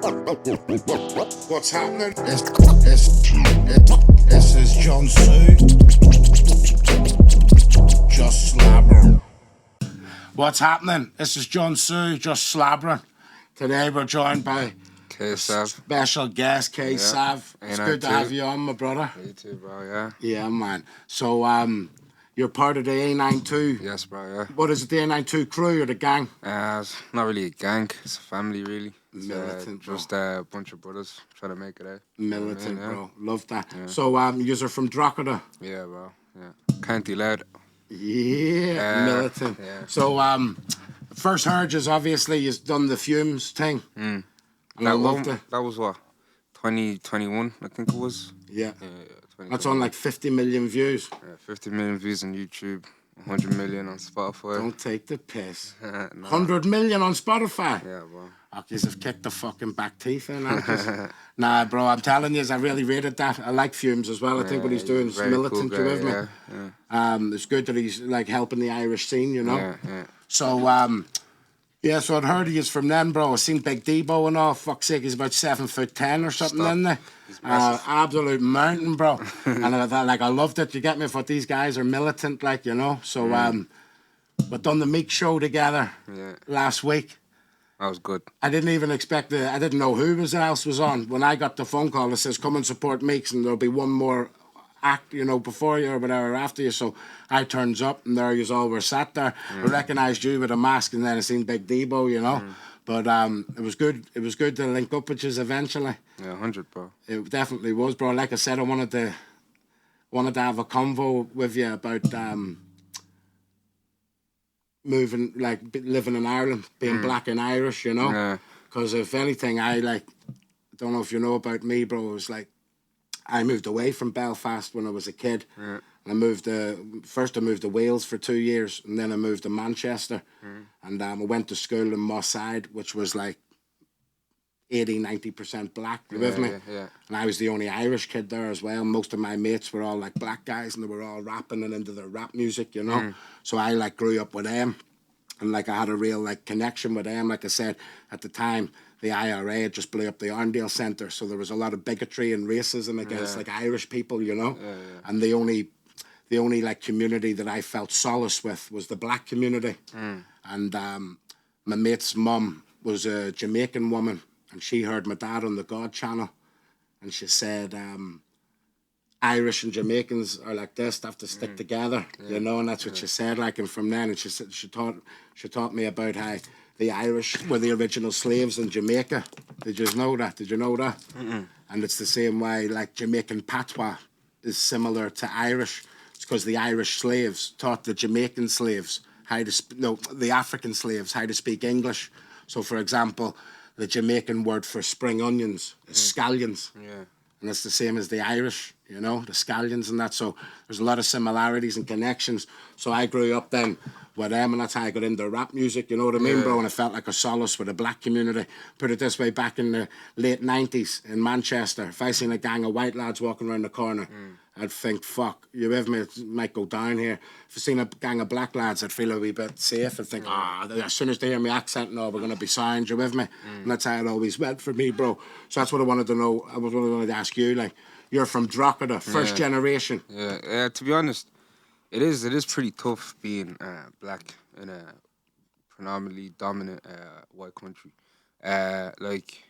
What's happening? This is Jun Tzu. Just slabbering. What's happening? This is Jun Tzu, just slabbering. Today we're joined by Ksav. Special guest, Ksav. It's good to have you on, my brother. You too, bro, yeah. Yeah, man. So, you're part of the A92. Yes, bro, yeah. What is it, the A92 crew or the gang? It's not really a gang, it's a family, really. It's, Militant, bro. just a bunch of brothers trying to make it out. Militant, You know what I mean, bro. Love that. Yeah. So, you're from Drogheda? Yeah, bro, yeah. County Loud. Yeah, militant. Yeah. So, first heard is obviously you've done the Fumes thing. And I loved it. That was what? 2021, I think it was. Yeah. That's on like 50 million views. Yeah, 50 million views on YouTube, 100 million on Spotify. Don't take the piss. No. 100 million on Spotify. Yeah, bro. Yous have kicked the fucking back teeth in. Nah, bro, I'm telling you, I really rated that. I like Fumes as well. I think what he's doing is militant, cool you with me? Yeah. It's good that he's like helping the Irish scene, you know? Yeah. So, yeah, so I'd heard he is from then, bro. I seen Big Debo and all. Fuck's sake, he's about 7'10" or something, isn't he? Absolute mountain, bro. And I thought, like, I loved it. You get me? For these guys are militant, like, you know. So, we done the Meek show together last week. That was good. I didn't even expect I didn't know who else was on. When I got the phone call, it says, come and support Meeks, and there'll be one more act, you know, before you or whatever after you. So I turns up, and there you all were sat there. I recognised you with a mask, and then I seen Big Debo, you know. But it was good. It was good to link up with you eventually. Yeah, 100, bro. It definitely was, bro. Like I said, I wanted to have a convo with you about moving, like living in Ireland, being black and Irish, you know. Because if anything, I don't know if you know about me, bro. It was like I moved away from Belfast when I was a kid. I moved first I moved to Wales for 2 years, and then I moved to Manchester. And I went to school in Moss Side, which was like 80-90% black. You with me? Yeah. And I was the only Irish kid there as well. Most of my mates were all like black guys, and they were all rapping and into their rap music, you know. So I like grew up with them, and like I had a real like connection with them. Like I said at the time, the IRA had just blew up the Arndale Centre, so there was a lot of bigotry and racism against like Irish people, you know. And the only like community that I felt solace with was the black community. And my mate's mum was a Jamaican woman, and she heard my dad on the God channel, and she said Irish and Jamaicans are like this, they have to stick together, you know. And that's what she said, like. And from then, and she said she taught me about how the Irish were the original slaves in Jamaica. Did you know that? And it's the same way, like Jamaican patois is similar to Irish. It's because the Irish slaves taught the Jamaican slaves the African slaves how to speak English. So, for example, the Jamaican word for spring onions is scallions. And it's the same as the Irish, you know, the scallions and that. So there's a lot of similarities and connections. So I grew up then with them, and that's how I got into rap music, you know what I mean, bro? And I felt like a solace with the black community. Put it this way, back in the late 90s in Manchester, if I seen a gang of white lads walking around the corner, I'd think, fuck, you with me? It might go down here. If I seen a gang of black lads, I'd feel a wee bit safe and think, as soon as they hear my accent, no, we're going to be signed, you with me? And that's how it always went for me, bro. So that's what I wanted to know. I wanted to ask you, like, you're from Drogheda, first generation. Yeah, to be honest, it is pretty tough being black in a predominantly dominant white country. Like,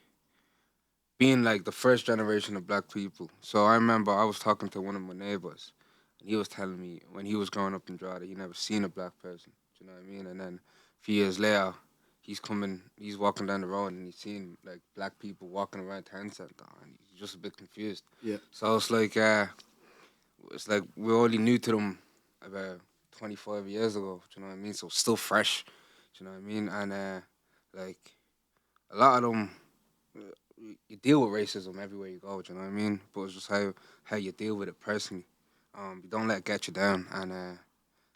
being like the first generation of black people. So I remember I was talking to one of my neighbors, and he was telling me when he was growing up in Drogheda, he never seen a black person. Do you know what I mean? And then a few years later, he's walking down the road, and he's seeing like black people walking around town center, and he's just a bit confused. Yeah. So it's like we only knew to them about 25 years ago. Do you know what I mean? So still fresh. Do you know what I mean? And like a lot of them. You deal with racism everywhere you go, do you know what I mean? But it's just how you deal with it personally. You don't let it get you down, and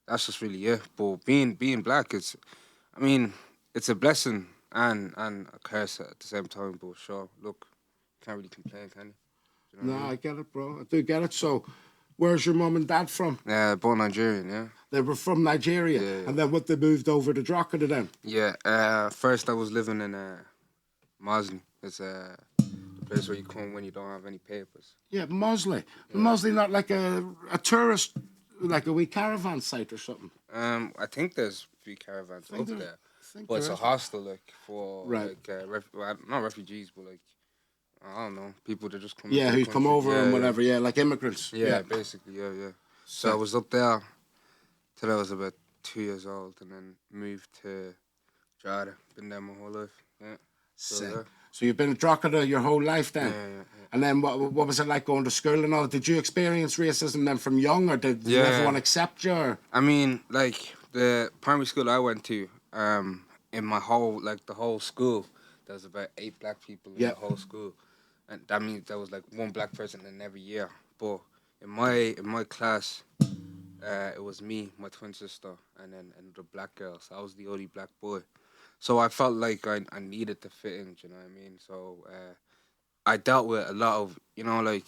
that's just really it. But being black, it's a blessing and a curse at the same time. But sure, look, can't really complain, can you? Do you know what I mean? I get it, bro. I do get it. So, where's your mum and dad from? Born Nigerian, yeah. They were from Nigeria, and then they moved over to Drogheda then? Yeah, first I was living in Mosley. It's the place where you come when you don't have any papers. Yeah, Mosley. Mosley not like a tourist, like a wee caravan site or something. I think there's a few caravans up there, but There it's a is. hostel like for Right. like not refugees, but like I don't know, people that just come Yeah, into the who's come country. over and Yeah, whatever. Yeah, like immigrants. yeah, basically, yeah. So I was up there till I was about 2 years old, and then moved to Drogheda. Been there my whole life. Yeah. Sick. Yeah. So you've been a Drogheda your whole life then? Yeah. And then what was it like going to school and all? Did you experience racism then from young, or did everyone accept you? Or? I mean, like the primary school I went to, in my whole the whole school, there was about 8 black people in the whole school, and that means there was like one black person in every year. But in my class, it was me, my twin sister, and then the black girl. So I was the only black boy. So I felt like I needed to fit in. Do you know what I mean? So I dealt with a lot of like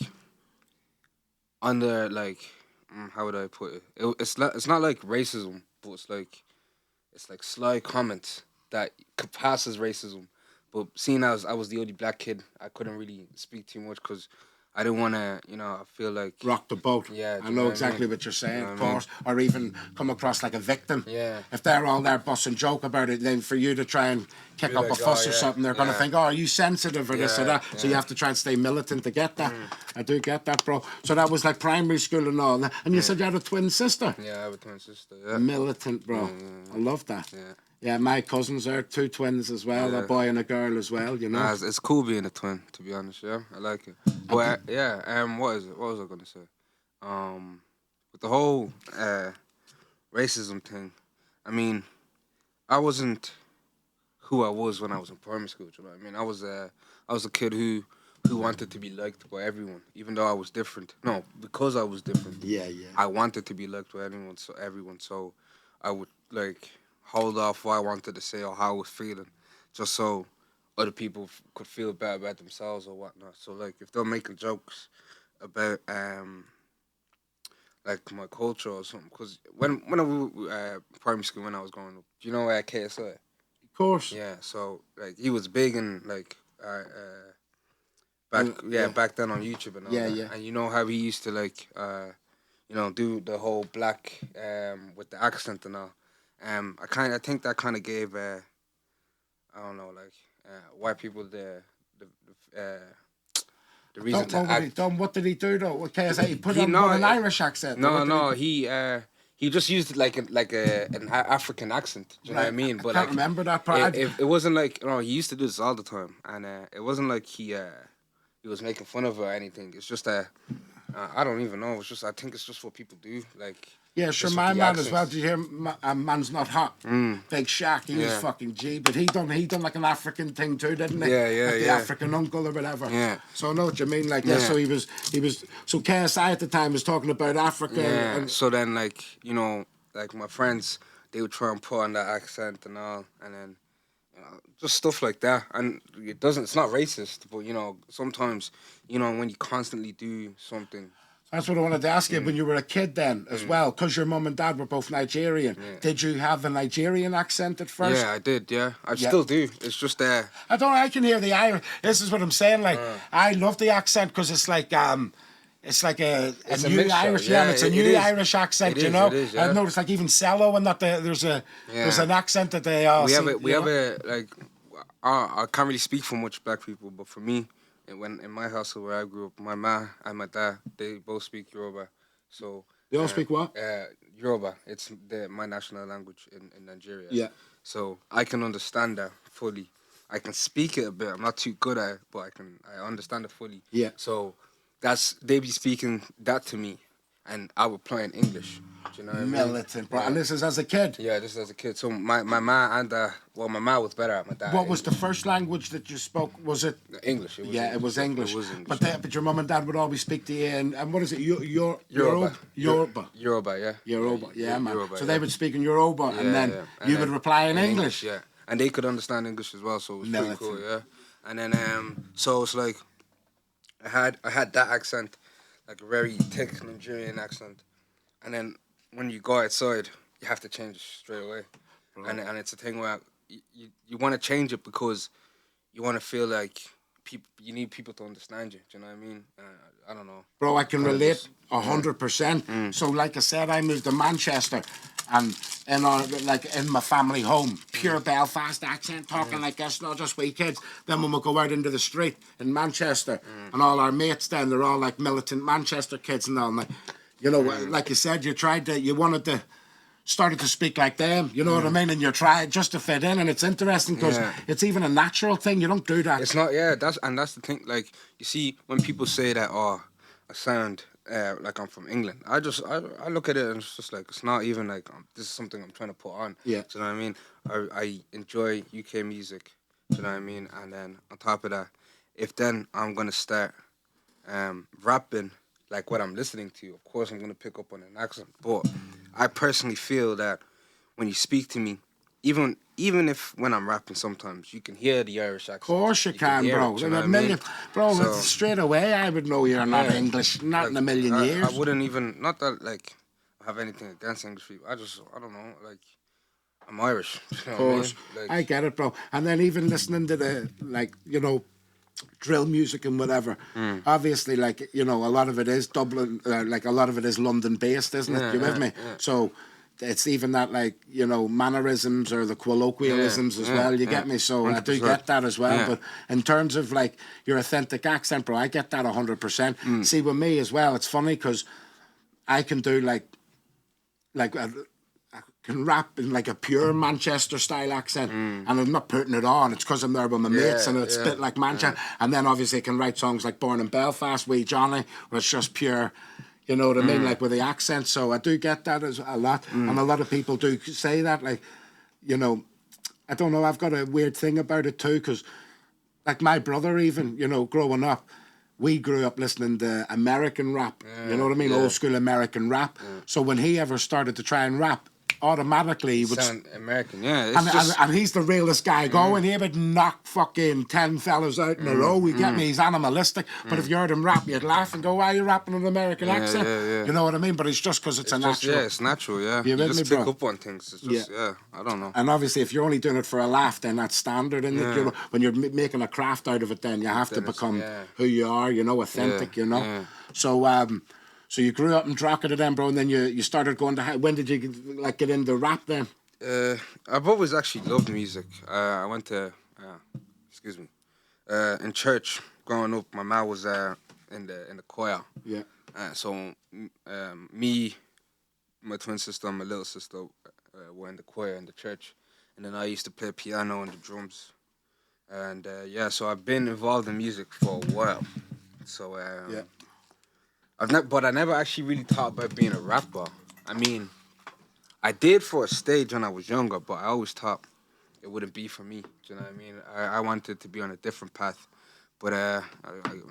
under like how would I put it? It's not like racism, but it's like sly comments that could pass as racism. But seeing as I was the only black kid, I couldn't really speak too much because I didn't want to, I feel like Rock the boat. Yeah, I know exactly what you're saying, of course. Or even come across like a victim. Yeah. If they're all there busting joke about it, then for you to try and kick up a fuss or something, they're going to think, oh, are you sensitive or this or that? So you have to try and stay militant to get that. I do get that, bro. So that was like primary school and all. And you said you had a twin sister? Yeah, I have a twin sister, yeah. Militant, bro. I love that. Yeah. Yeah, my cousins are 2 twins as well, a boy and a girl as well, you know. Nah, it's cool being a twin, to be honest, yeah. I like it. But what is it? What was I gonna say? With the whole racism thing, I mean, I wasn't who I was when I was in primary school, you know what I mean? I was a kid who wanted to be liked by everyone, even though I was different. No, because I was different. Yeah. I wanted to be liked by everyone, so I would like hold off what I wanted to say or how I was feeling, just so other people could feel better about themselves or whatnot. So like if they're making jokes about like my culture or something, because when I was primary school when I was growing up, do you know KSI? Of course. Yeah, so like he was big in like back then on YouTube and all that. Yeah. And you know how he used to like do the whole black with the accent and all. I think that kind of gave I don't know, like white people the reason to act. What did he do though? What KSA? He put on an Irish accent. No, he just used an African accent. Do you know what I mean? But I can't remember that part. It wasn't like he used to do this all the time, and it wasn't like he was making fun of her or anything. It's just I don't even know. It's just I think it's just what people do. Like yeah, sure. My man as well. Did you hear? Man's Not Hot. Big Shaq. He was fucking G, but he done like an African thing too, didn't he? Yeah. The African uncle or whatever. Yeah. So I know what you mean. Like so he was. So KSI at the time was talking about Africa. Yeah. And, so then like like my friends, they would try and put on that accent and all, and then. Just stuff like that, and it's not racist, but sometimes when you constantly do something. That's what I wanted to ask you. When you were a kid then as well, because your mum and dad were both Nigerian, did you have a Nigerian accent at first? Yeah, I did, yeah. I still do. It's just I can hear the Irish. This is what I'm saying, like, I love the accent because it's like a new Irish, it's a new Irish accent, you know. I've noticed like even cello and that there's an accent that they all. We have a like. I can't really speak for much black people, but for me, when in my household where I grew up, my ma and my dad they both speak Yoruba, so they all speak what? Yoruba. It's my national language in Nigeria. Yeah. So I can understand that fully. I can speak it a bit. I'm not too good at it, but I understand it fully. Yeah. So they be speaking that to me, and I would play in English. Do you know what I mean? Militant, bro. Yeah. And this is as a kid? Yeah, this is as a kid. So my ma and my ma was better at my dad. What was the first language that you spoke? Was it English? It was English. It was English. But your mum and dad would always speak to you and what is it? Yoruba. Yoruba, yeah. Yoruba, yeah, man. Yoruba, so they would speak in Yoruba and then you would reply in English. Yeah, and they could understand English as well, so it was pretty cool, yeah. And then so it's like I had that accent, like a very thick Nigerian accent, and then when you go outside, you have to change it straight away, and it's a thing where you want to change it because you want to feel like you need people to understand you. Do you know what I mean? I don't know. Bro, I can Kinda relate just- 100%. So, like I said, I moved to Manchester, and in my family home, pure Belfast accent, talking like this, not just we kids. Then when we go out into the street in Manchester, and all our mates, then they're all like militant Manchester kids and all. And, like, you know, like you said, you wanted to. Started to speak like them, you know what I mean? And you're trying just to fit in, and it's interesting because it's even a natural thing. You don't do that. It's not, yeah. That's the thing. Like, you see, when people say that, oh, I sound like I'm from England, I look at it and it's just like it's not even like this is something I'm trying to put on. Yeah. Do you know what I mean? I enjoy UK music. Do you know what I mean? And then on top of that, if then I'm gonna start rapping like what I'm listening to, of course I'm gonna pick up on an accent. But I personally feel that when you speak to me, even if when I'm rapping, sometimes you can hear the Irish accent. Of course you can, hear bro. it, do you know In a what I million, mean? bro. So- Straight away, I would know you're not Yeah. English. Not in a million I years. wouldn't even, not that like I have anything against English people. I don't know, like I'm Irish. You know Of course, what I mean? I get it, bro. And then even listening to the drill music and whatever. Obviously, a lot of it is Dublin, like a lot of it is London based, isn't it? Yeah, You with me? yeah. So it's even that mannerisms or the colloquialisms as well. You get me? So I do 100%. get that as well. Yeah. But in terms of like your authentic accent, bro, I get that 100%. See, with me as well, it's funny because I can do like I can rap in like a pure Manchester style accent, and I'm not putting it on. It's because I'm there with my mates, and it's a bit like Manchester. And then obviously I can write songs like "Born in Belfast," "Wee Johnny," where it's just pure. You know what I mean, like with the accent. So I do get that as a lot, and a lot of people do say that. Like, I don't know. I've got a weird thing about it too, because like my brother, even growing up. We grew up listening to American rap, you know what I mean? Old school American rap. So when he ever started to try and rap, automatically he would Sound American, yeah. and he's the realest guy going. He would knock fucking 10 fellas out in a row. You get me? He's animalistic. But if you heard him rap, you'd laugh and go, "Why are you rapping in an American accent?" yeah. You know what I mean? But it's just because it's a natural. Yeah, it's natural, yeah. You You with just me, pick bro? up on things. It's just, I don't know. And obviously, if you're only doing it for a laugh, then that's standard, isn't it? When you're making a craft out of it, then you have to Then it's- become who you are, authentic, Yeah. So you grew up in Drogheda then, bro, and then you started going to... When did you get into rap then? I've always actually loved music. I went to, in church growing up. My mom was in the choir. Yeah. So me, my twin sister, and my little sister were in the choir in the church, and then I used to play piano and the drums, and so I've been involved in music for a while. So I never actually really thought about being a rapper. I mean, I did for a stage when I was younger, but I always thought it wouldn't be for me. Do you know what I mean? I wanted to be on a different path. But I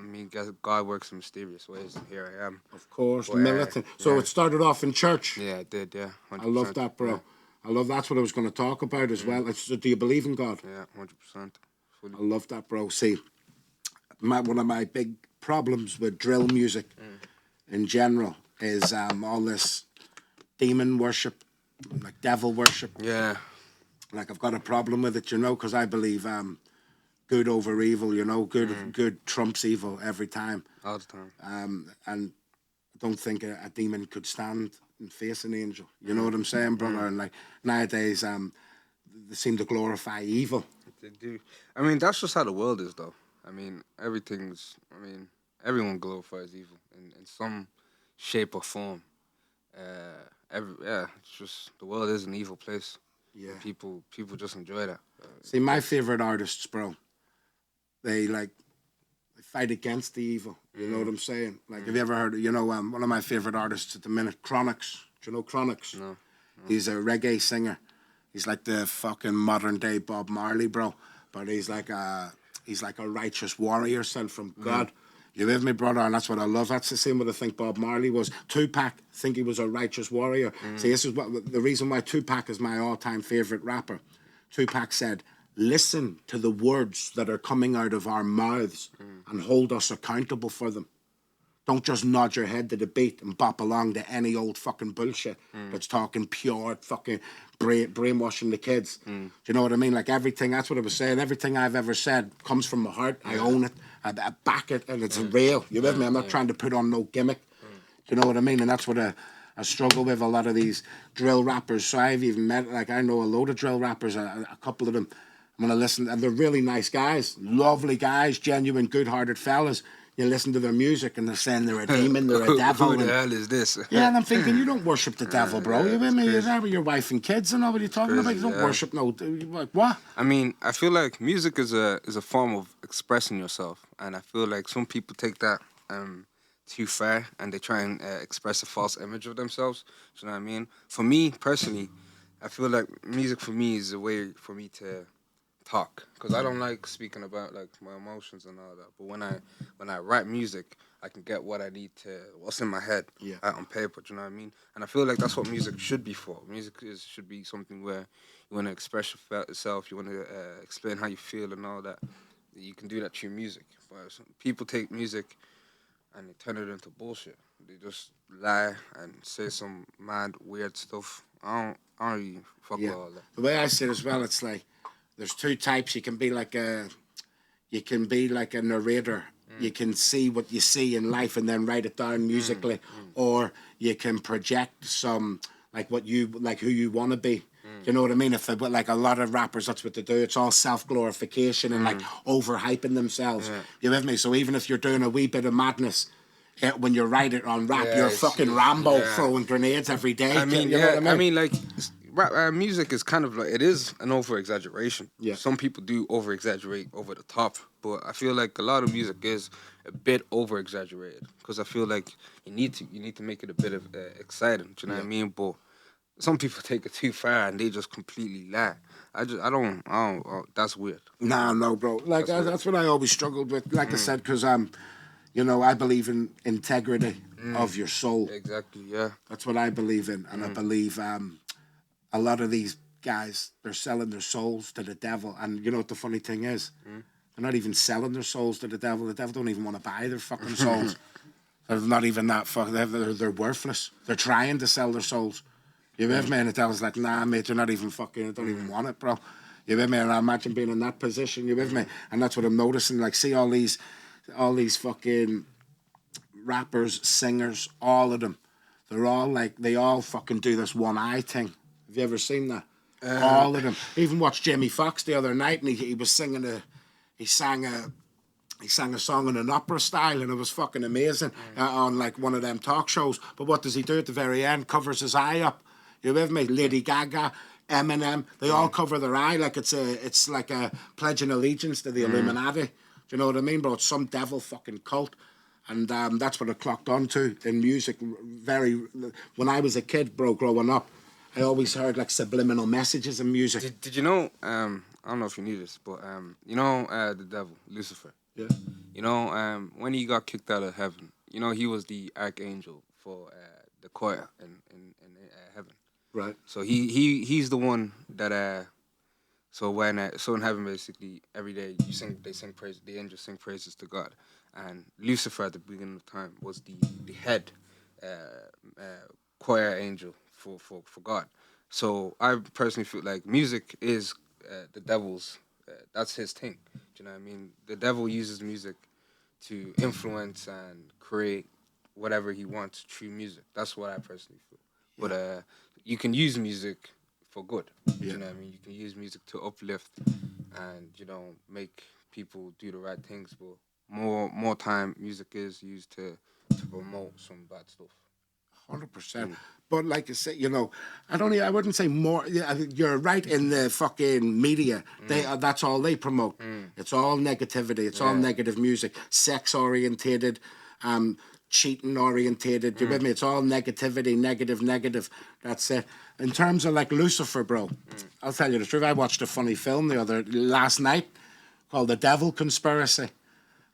mean, God works in mysterious ways, and here I am. Of course, But, militant. So it started off in church. Yeah, I did, yeah. 100%. I love that, bro. Yeah, I love that's what I was going to talk about as well. So do you believe in God? yeah 100%. Fully. I love that, bro. See, one of my big problems with drill music in general is all this demon worship, like devil worship. Yeah. Like I've got a problem with it, because I believe good over evil, good trumps evil every time. All the time. And I don't think a demon could stand and face an angel. You know what I'm saying, brother? And like nowadays, they seem to glorify evil. They do. I mean, that's just how the world is, though. I mean, everyone glorifies evil in some shape or form. It's just the world is an evil place. Yeah. People just enjoy that. See, my favorite artists, bro, they fight against the evil. You know what I'm saying? Like, have you ever heard? One of my favorite artists at the minute, Chronix. Do you know Chronix? No. He's a reggae singer. He's like the fucking modern day Bob Marley, bro. But he's like a righteous warrior sent from God. You with me, brother? And that's what I love. That's the same what I think Bob Marley was. Tupac, I think he was a righteous warrior. See, this is the reason why Tupac is my all-time favorite rapper. Tupac said, "Listen to the words that are coming out of our mouths and hold us accountable for them. Don't just nod your head to the beat and bop along to any old fucking bullshit that's talking pure fucking brainwashing the kids. Do you know what I mean? Like everything, that's what I was saying. Everything I've ever said comes from my heart. I own it. I back it, and it's real. You with me? I'm not trying to put on no gimmick. Do you know what I mean? And that's what I struggle with a lot of these drill rappers. So I've even met, like, I know a load of drill rappers, a couple of them. I'm going to listen, and they're really nice guys, lovely guys, genuine, good-hearted fellas. You listen to their music, and they're saying they're a demon, they're a devil. Who the hell is this? Yeah, and I'm thinking, you don't worship the devil, bro. You with me? You're there with your wife and kids and all. What are you talking about? You don't worship no... Like, what? I mean, I feel like music is a form of expressing yourself, and I feel like some people take that too far, and they try and express a false image of themselves. Do you know what I mean? For me, personally, I feel like music for me is a way for me to talk, because I don't like speaking about like my emotions and all that. But when I write music, I can get what I need to, what's in my head out on paper. Do you know what I mean? And I feel like that's what music should be for. Music should be something where you want to express yourself, you want to explain how you feel and all that. You can do that through music. But people take music and they turn it into bullshit. They just lie and say some mad weird stuff. I don't really fuck with all that. The way I see it as well, it's like there's two types. You can be like a narrator. You can see what you see in life and then write it down musically, or you can project some like what you like, who you want to be. You know what I mean? If like a lot of rappers, that's what they do. It's all self-glorification and like overhyping themselves. You with me? So even if you're doing a wee bit of madness, when you write it on rap, you're fucking Rambo throwing grenades every day. I mean, you know what I mean? Like rap music is kind of like, it is an over-exaggeration. Yeah. Some people do over-exaggerate over the top, but I feel like a lot of music is a bit over-exaggerated, because I feel like you need to make it a bit of exciting. Do you know what I mean? But some people take it too far and they just completely lie. I don't. That's weird. Nah, no, bro. Like that's what I always struggled with. Like I said, because you know, I believe in integrity of your soul. Exactly. Yeah. That's what I believe in, and I believe a lot of these guys, they're selling their souls to the devil. And you know what the funny thing is? They're not even selling their souls to the devil. The devil don't even want to buy their fucking souls. They're not even that fucking. They're worthless. They're trying to sell their souls. You with me? And the devil's like, nah, mate, you're not even fucking, I don't even want it, bro. You with me? And I imagine being in that position, you with me? And that's what I'm noticing. Like, see all these fucking rappers, singers, all of them. They're all like, they all fucking do this one eye thing. Have you ever seen that? All of them. Even watched Jamie Foxx the other night, and he was singing he sang a song in an opera style, and it was fucking amazing on like one of them talk shows. But what does he do at the very end? Covers his eye up. You with me? Lady Gaga, Eminem, they all cover their eye like it's like a pledging allegiance to the Illuminati. Do you know what I mean, bro? It's some devil fucking cult. And that's what I clocked onto in music. When I was a kid, bro, growing up, I always heard like subliminal messages in music. Did you know, I don't know if you knew this, but you know the devil, Lucifer? Yeah. You know, when he got kicked out of heaven, you know, he was the archangel for the choir in heaven. Right. So he's the one that so in heaven, basically every day they sing praise, the angels sing praises to God, and Lucifer at the beginning of time was the head choir angel for God. So I personally feel like music is the devil's. That's his thing. Do you know what I mean? The devil uses music to influence and create whatever he wants through music. That's what I personally feel. Yeah. But you can use music for good. Do you know what I mean? You can use music to uplift and, you know, make people do the right things. But more time, music is used to promote some bad stuff. 100%. But like I said, you know, I wouldn't say more. Yeah, you're right in the fucking media. That's all they promote. It's all negativity. It's all negative music, sex orientated, cheating orientated. You with me? It's all negativity, negative. That's it. In terms of like Lucifer, bro, I'll tell you the truth. I watched a funny film last night called The Devil Conspiracy.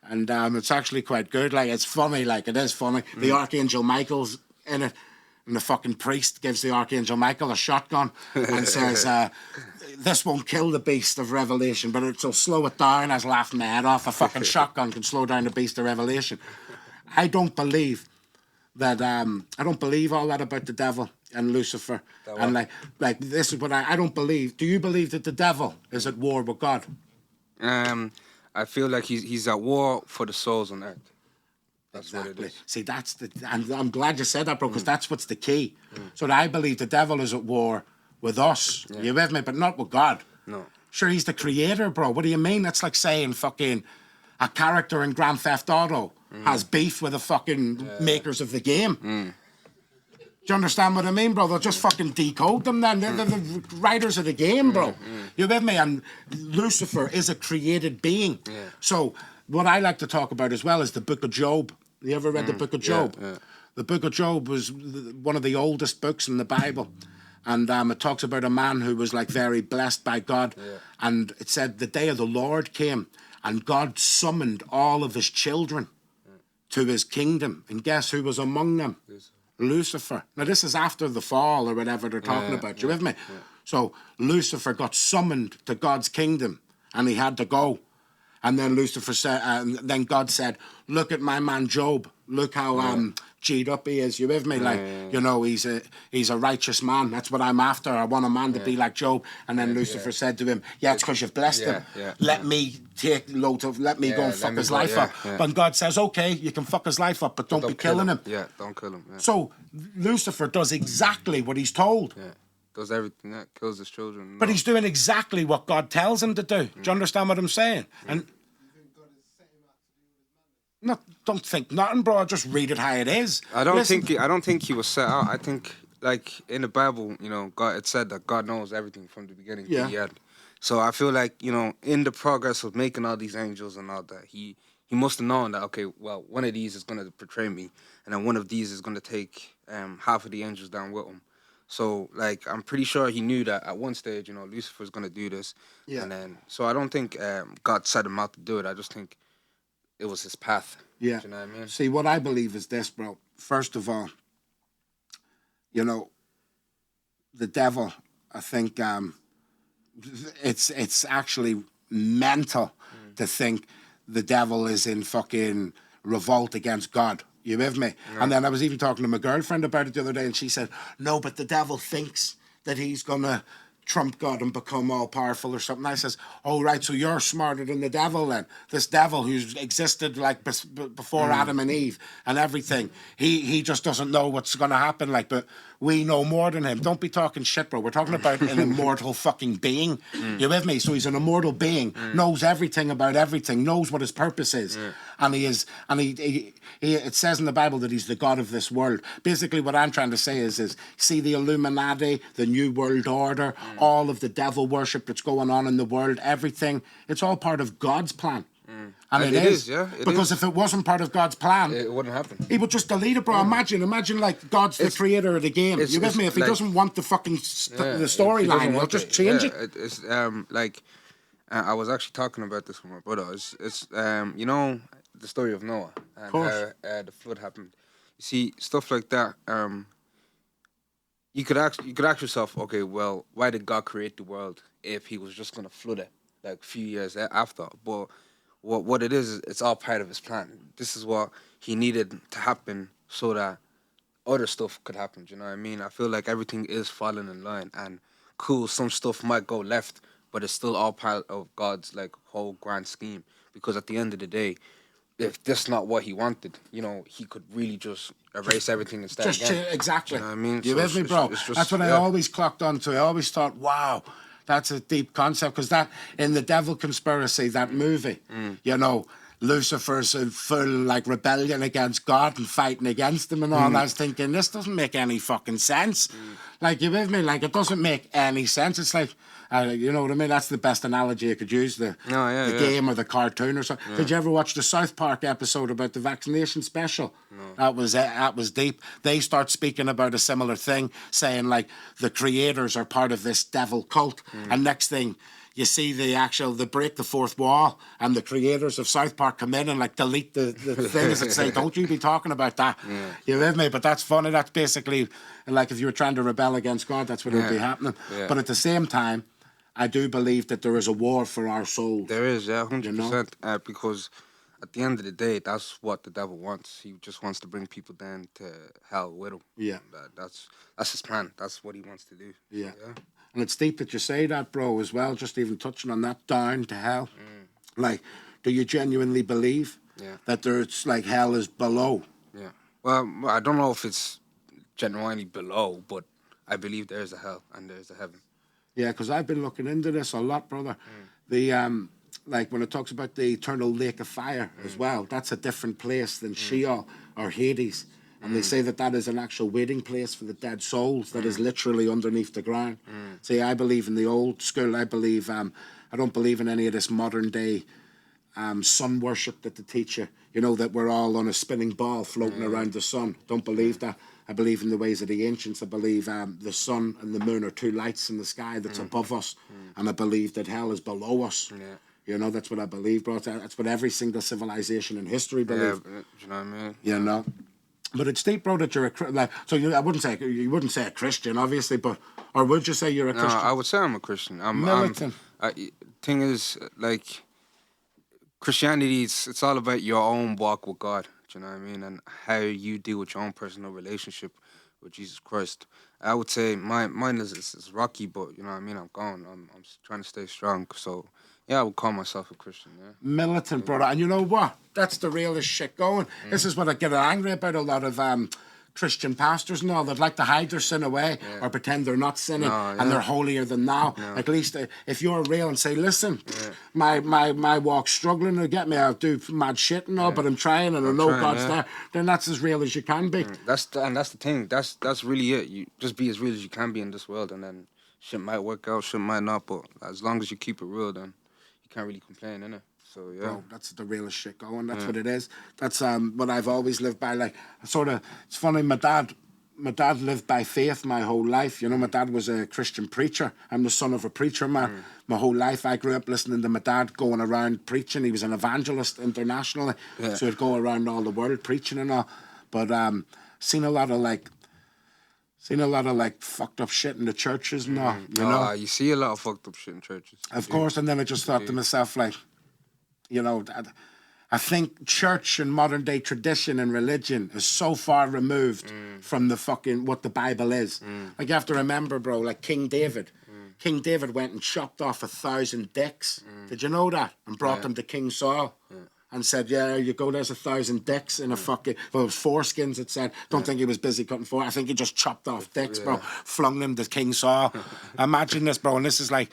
And it's actually quite good. Like, it's funny. Like, it is funny. The Archangel Michael's in it. And the fucking priest gives the Archangel Michael a shotgun and says, this won't kill the beast of Revelation, but it'll slow it down. I was laughing my head off. A fucking shotgun can slow down the beast of Revelation. I don't believe that I don't believe all that about the devil and Lucifer. And like this is what I don't believe. Do you believe that the devil is at war with God? I feel like he's at war for the souls on earth. That's Exactly. what it is. See, and I'm glad you said that, bro, because that's what's the key. So I believe the devil is at war with us. You with me? But not with God. No. Sure, he's the creator, bro. What do you mean? That's like saying fucking a character in Grand Theft Auto has beef with the fucking makers of the game. Do you understand what I mean, bro? They'll just fucking decode them then. They're the writers of the game, bro. You with me? And Lucifer is a created being. So what I like to talk about as well is the Book of Job. You ever read the Book of Job? Yeah. The Book of Job was one of the oldest books in the Bible. And it talks about a man who was like very blessed by God. And it said the day of the Lord came and God summoned all of his children to his kingdom. And guess who was among them? Lucifer. Now, this is after the fall or whatever they're talking about. You with me? So Lucifer got summoned to God's kingdom and he had to go. And then Lucifer said, and then God said, look at my man Job. Look how G'd up he is. You with me? You know, he's a righteous man. That's what I'm after. I want a man to be like Job. And then Lucifer said to him, it's because you've blessed him. Let me take let me go and fuck his life up. But God says, okay, you can fuck his life up, but don't be killing him. Yeah, don't kill him. So Lucifer does exactly what he's told. Does everything that kills his children. But he's doing exactly what God tells him to do. Do you understand what I'm saying? And don't think nothing, bro. Just read it how it is. I don't think he was set out. I think, like in the Bible, you know, God, it said that God knows everything from the beginning to the end. So I feel like, you know, in the progress of making all these angels and all that, he must have known that, okay, well, one of these is going to betray me, and then one of these is going to take half of the angels down with him. So, like, I'm pretty sure he knew that at one stage, you know, Lucifer's going to do this. And then, so I don't think God set him out to do it. I just think it was his path. Yeah. Do you know what I mean? See, what I believe is this, bro. First of all, you know, the devil, I think it's actually mental to think the devil is in fucking revolt against God. You with me? Yeah. And then I was even talking to my girlfriend about it the other day, and she said, no, but the devil thinks that he's going to trump God and become all powerful or something. I says, oh, right, so you're smarter than the devil then. This devil who's existed like before Adam and Eve and everything, he just doesn't know what's going to happen. Like, but we know more than him. Don't be talking shit, bro. We're talking about an immortal fucking being. You with me? So he's an immortal being, knows everything about everything, knows what his purpose is. And he is, and he it says in the Bible that he's the God of this world. Basically, what I'm trying to say is see the Illuminati, the New World Order, all of the devil worship that's going on in the world, everything, it's all part of God's plan. And it is. Because if it wasn't part of God's plan, it wouldn't happen. He would just delete it, bro. Imagine like God's the creator of the game. You with me? If he doesn't want the fucking the storyline, he'll just change it. It's like I was actually talking about this with my brother. It's you know, the story of Noah and how the flood happened. You see, stuff like that. You could ask yourself, okay, well, why did God create the world if He was just gonna flood it like a few years after? But what it is, it's all part of His plan. This is what He needed to happen so that other stuff could happen. Do you know what I mean? I feel like everything is falling in line, and cool, some stuff might go left, but it's still all part of God's like whole grand scheme. Because at the end of the day, if that's not what He wanted, you know, He could really just erase everything and start again. Exactly. You know what I mean? You with me, bro? That's what I always clocked onto. I always thought, wow, that's a deep concept, because that in the Devil Conspiracy, that movie, you know, Lucifer's in full like rebellion against God and fighting against him and all. I was thinking, this doesn't make any fucking sense. Like, you with me? Like, it doesn't make any sense. It's like, you know what I mean? That's the best analogy I could use. The game or the cartoon or something. Did you ever watch the South Park episode about the vaccination special? No. That was deep. They start speaking about a similar thing, saying like the creators are part of this devil cult, and next thing you see they break the fourth wall, and the creators of South Park come in and like delete the things and say, don't you be talking about that. You with me? But that's funny. That's basically like if you were trying to rebel against God, that's what would be happening. But at the same time, I do believe that there is a war for our souls. There is, 100%. Because at the end of the day, that's what the devil wants. He just wants to bring people down to hell with him. Yeah. That's his plan. That's what he wants to do. Yeah. So, yeah. And it's deep that you say that, bro, as well, just even touching on that, down to hell. Like, do you genuinely believe that there's, like, hell is below? Yeah. Well, I don't know if it's genuinely below, but I believe there's a hell and there's a heaven. Yeah, because I've been looking into this a lot, brother. The like when it talks about the eternal lake of fire as well, that's a different place than Sheol or Hades. And they say that that is an actual waiting place for the dead souls that is literally underneath the ground. See, I believe in the old school. I believe, I don't believe in any of this modern day sun worship that they teach you. You know, that we're all on a spinning ball floating around the sun. Don't believe that. I believe in the ways of the ancients. I believe the sun and the moon are two lights in the sky that's above us. And I believe that hell is below us. Yeah. You know, that's what I believe, bro. That's what every single civilization in history believes. Yeah, you know what I mean? You know? But it's deep, bro, that you're like, so I wouldn't say a Christian, obviously, but, or would you say you're a Christian? No, I would say I'm a Christian. Militant. Thing is, like, Christianity, it's all about your own walk with God. Do you know what I mean? And how you deal with your own personal relationship with Jesus Christ. I would say mine is rocky, but you know what I mean. I'm trying to stay strong. So yeah, I would call myself a Christian. Yeah. Militant, brother. And you know what? That's the realest shit going. This is what I get angry about a lot of Christian pastors and all that like to hide their sin away or pretend they're not sinning and they're holier than thou. At least if you're real and say, listen, my walk's struggling to get me. I'll do mad shit and all, but I'm trying and I know God's there. Then that's as real as you can be. That's the thing. That's really it. You just be as real as you can be in this world, and then shit might work out, shit might not. But as long as you keep it real, then you can't really complain, innit? So yeah, bro, that's the realest shit going. That's what it is. That's what I've always lived by. Like sort of, it's funny. My dad lived by faith my whole life. You know, my dad was a Christian preacher. I'm the son of a preacher, man. My whole life, I grew up listening to my dad going around preaching. He was an evangelist internationally, so he'd go around all the world preaching and all. But seen a lot of like fucked up shit in the churches and all. You know, you see a lot of fucked up shit in churches. Of course, and then I just thought to myself, like, you know, I think church and modern day tradition and religion is so far removed from the fucking what the Bible is. Like you have to remember, bro, like King David. King David went and chopped off 1,000 dicks. Did you know that? And brought them to King Saul. And said, yeah, you go, there's 1,000 dicks in a fucking, well, it was foreskins, it said. Don't think he was busy cutting I think he just chopped off dicks, bro. Flung them to King Saul. Imagine this, bro, and this is like,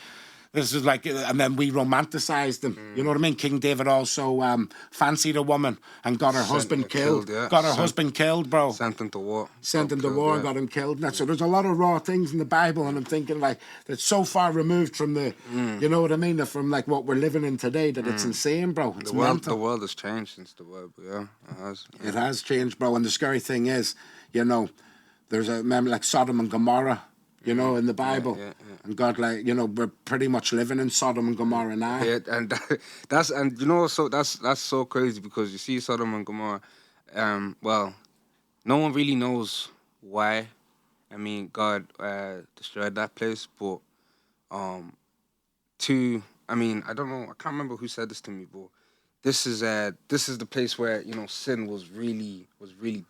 and then we romanticized them. You know what I mean? King David also fancied a woman and got her husband killed. Got her husband killed, bro. Sent him to war. Sent him to war and got him killed. And so there's a lot of raw things in the Bible, and I'm thinking like that's so far removed from the, you know what I mean, from like what we're living in today that it's insane, bro. It's the world has changed since the world, yeah, it has. Yeah. It has changed, bro. And the scary thing is, you know, there's a remember like Sodom and Gomorrah. You know, in the Bible, and God, like, you know, we're pretty much living in Sodom and Gomorrah now. Yeah, and that's you know, so that's so crazy because you see Sodom and Gomorrah. Well, no one really knows why. I mean, God destroyed that place, but I mean, I don't know. I can't remember who said this to me, but this is the place where, you know, sin was really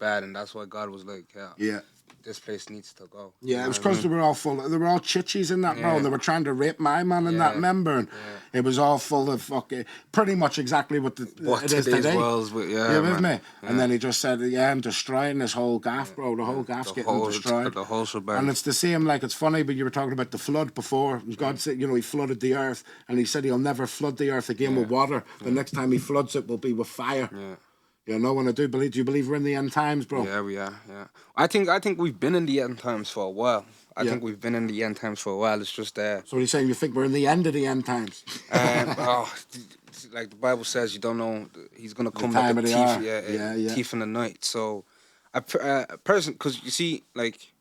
bad, and that's why God was like, yeah. This place needs to go. Yeah, it was because they were all chitchies in that, bro. They were trying to rape my man in that member, and it was all full of fucking, pretty much exactly what it is today. World's with, you with me? Yeah. And then he just said, I'm destroying this whole gaff, bro. The whole gaff's getting destroyed. The whole shebang. And it's the same, like, it's funny, but you were talking about the flood before. God said, you know, he flooded the earth, and he said he'll never flood the earth again with water. The next time he floods it will be with fire. Yeah. You know, and do you believe we're in the end times, bro? Yeah, we are, yeah. I think we've been in the end times for a while. I think we've been in the end times for a while. It's just So what are you saying? You think we're in the end of the end times? Like the Bible says, you don't know, he's going to come like a thief, thief in the night. So, a person, because you see, like,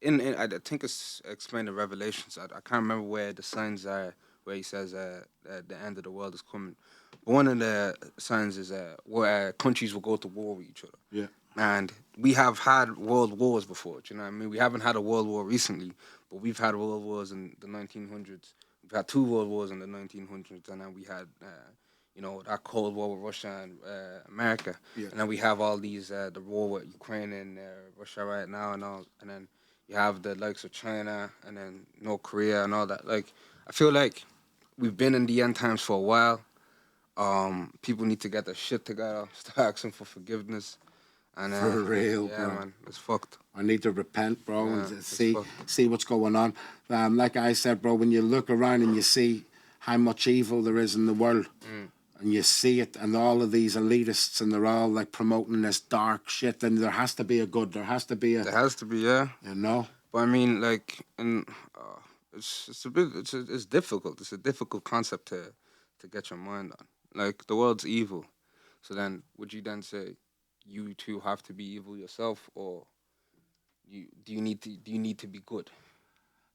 I think it's explained in Revelations. I can't remember where the signs are, where he says the end of the world is coming. But one of the signs is where countries will go to war with each other. Yeah. And we have had world wars before, do you know what I mean? We haven't had a world war recently, but we've had world wars in the 1900s. We've had 2 world wars in the 1900s, and then we had, that Cold War with Russia and America, Yeah. and then we have all these the war with Ukraine and Russia right now and all, and then you have the likes of China and then North Korea and all that. Like, I feel like we've been in the end times for a while. People need to get their shit together, start asking for forgiveness, and For real, yeah, bro. man, it's fucked. I need to repent, bro, Yeah, and it's see fucked. see what's going on. Like I said, bro, when you look around and you see how much evil there is in the world, and you see it, and all of these elitists, and they're all like promoting this dark shit, then there has to be a good. There has to be There has to be, yeah. you know. But I mean, like, and it's a bit, it's difficult. It's a difficult concept to get your mind on. Like, the world's evil, so then would you then say you too have to be evil yourself, or do you need to be good?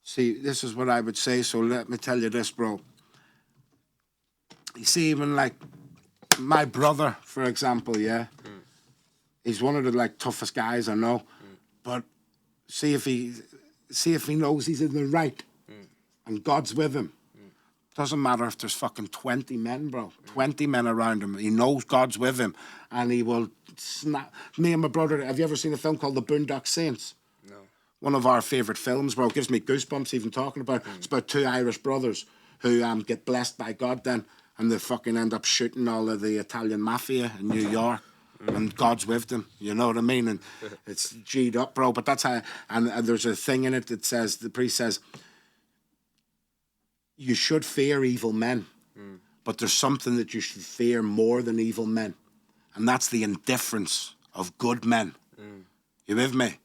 See, this is what I would say. So let me tell you this, bro. You see, even like my brother, for example, yeah, he's one of the like toughest guys I know. But see if he knows he's in the right, and God's with him. Doesn't matter if there's fucking 20 men, bro. 20 men around him. He knows God's with him, and he will snap. Me and my brother, have you ever seen a film called The Boondock Saints? No. One of our favourite films, bro. It gives me goosebumps even talking about it. It's about two Irish brothers who get blessed by God then, and they fucking end up shooting all of the Italian mafia in New York. And God's with them, you know what I mean? And it's G'd up, bro. But that's how, and there's a thing in it that says, the priest says, you should fear evil men, but there's something that you should fear more than evil men, and that's the indifference of good men. You with me?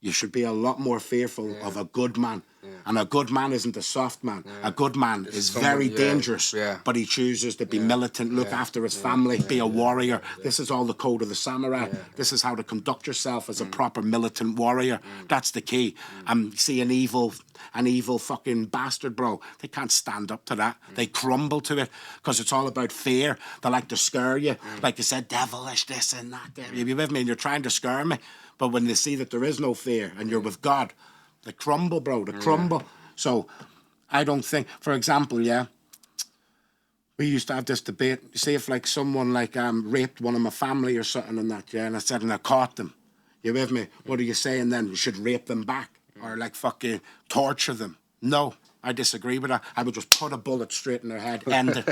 You should be a lot more fearful of a good man. And a good man isn't a soft man. A good man is very dangerous, but he chooses to be militant, look after his family, be a warrior. This is all the code of the samurai. This is how to conduct yourself as a proper militant warrior. That's the key. See an evil fucking bastard, bro. They can't stand up to that. They crumble to it because it's all about fear. They like to scare you. Like you said, devilish this and that. You with me? And you're trying to scare me. But when they see that there is no fear and you're with God, they crumble, bro. They crumble. So I don't think, for example, we used to have this debate. See if like someone like raped one of my family or something and that, and I said, and I caught them. You with me? What are you saying then? You should rape them back or like fucking torture them? No, I disagree with that. I would just put a bullet straight in their head, end it.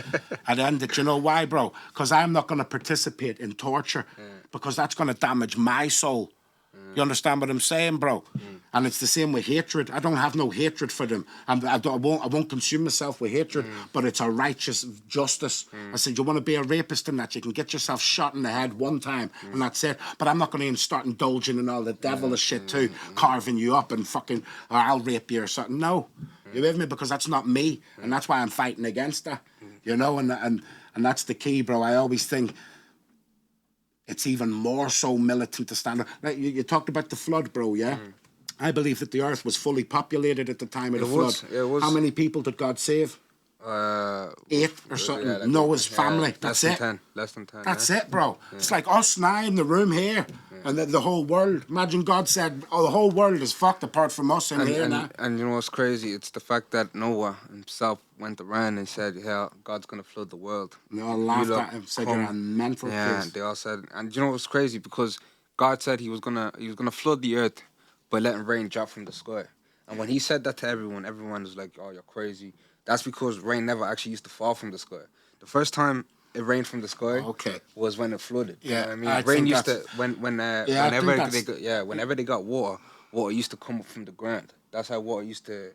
I'd end it. You know why, bro? Because I'm not going to participate in torture because that's going to damage my soul. You understand what I'm saying, bro? And it's the same with hatred. I don't have no hatred for them. I won't consume myself with hatred, but it's a righteous justice. I said, you want to be a rapist and that, you can get yourself shot in the head one time, and that's it. But I'm not going to even start indulging in all the devilish shit too, carving you up and fucking, or I'll rape you or something. No. You with me? Because that's not me, and that's why I'm fighting against that. You know, and that's the key, bro. I always think it's even more so militant to stand up. Like you talked about the flood, bro, yeah? I believe that the earth was fully populated at the time of the flood. It was. How many people did God save? 8 or something. Like Noah's family. That's it. Less than 10. That's it, bro. It's like us now in the room here. And the whole world. Imagine God said, the whole world is fucked apart from us in here now. And you know what's crazy? It's the fact that Noah himself went around and said, yeah, God's going to flood the world. They all laughed at him, said you're a mental case. Yeah, they all said, and you know what's crazy? Because God said he was gonna flood the earth by letting rain drop from the sky. And when he said that to everyone, everyone was like, oh, you're crazy. That's because rain never actually used to fall from the sky. The first time it rained from the sky was when it flooded. Yeah, you know what I mean, rain used to whenever they got water used to come up from the ground. That's how water used to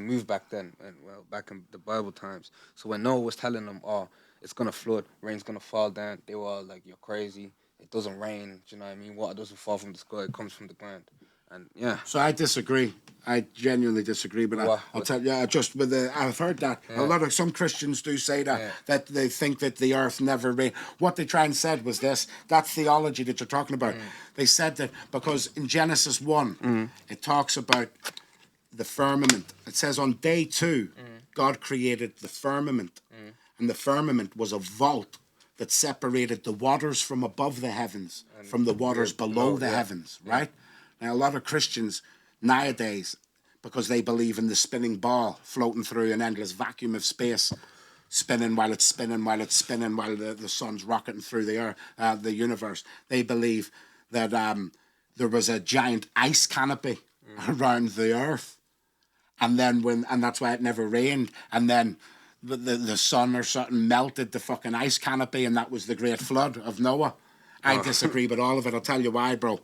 move back then, and back in the Bible times. So when Noah was telling them, oh, it's gonna flood, rain's gonna fall down, they were all like, you're crazy. It doesn't rain. Do you know what I mean? Water doesn't fall from the sky. It comes from the ground. And yeah. So I disagree. I genuinely disagree, but I'll tell you, just with I've heard that some Christians do say that they think that the earth never rained. What they try and said was this: that theology that you're talking about. They said that because in Genesis 1, it talks about the firmament. It says on day 2, God created the firmament, and the firmament was a vault that separated the waters from above the heavens from the waters below the heavens. Right. Now, a lot of Christians nowadays, because they believe in the spinning ball floating through an endless vacuum of space, spinning while it's spinning while it's spinning while the sun's rocketing through the air, the universe. They believe that there was a giant ice canopy around the earth, and that's why it never rained, and then the sun or something melted the fucking ice canopy, and that was the great flood of Noah. I disagree with all of it. I'll tell you why, bro.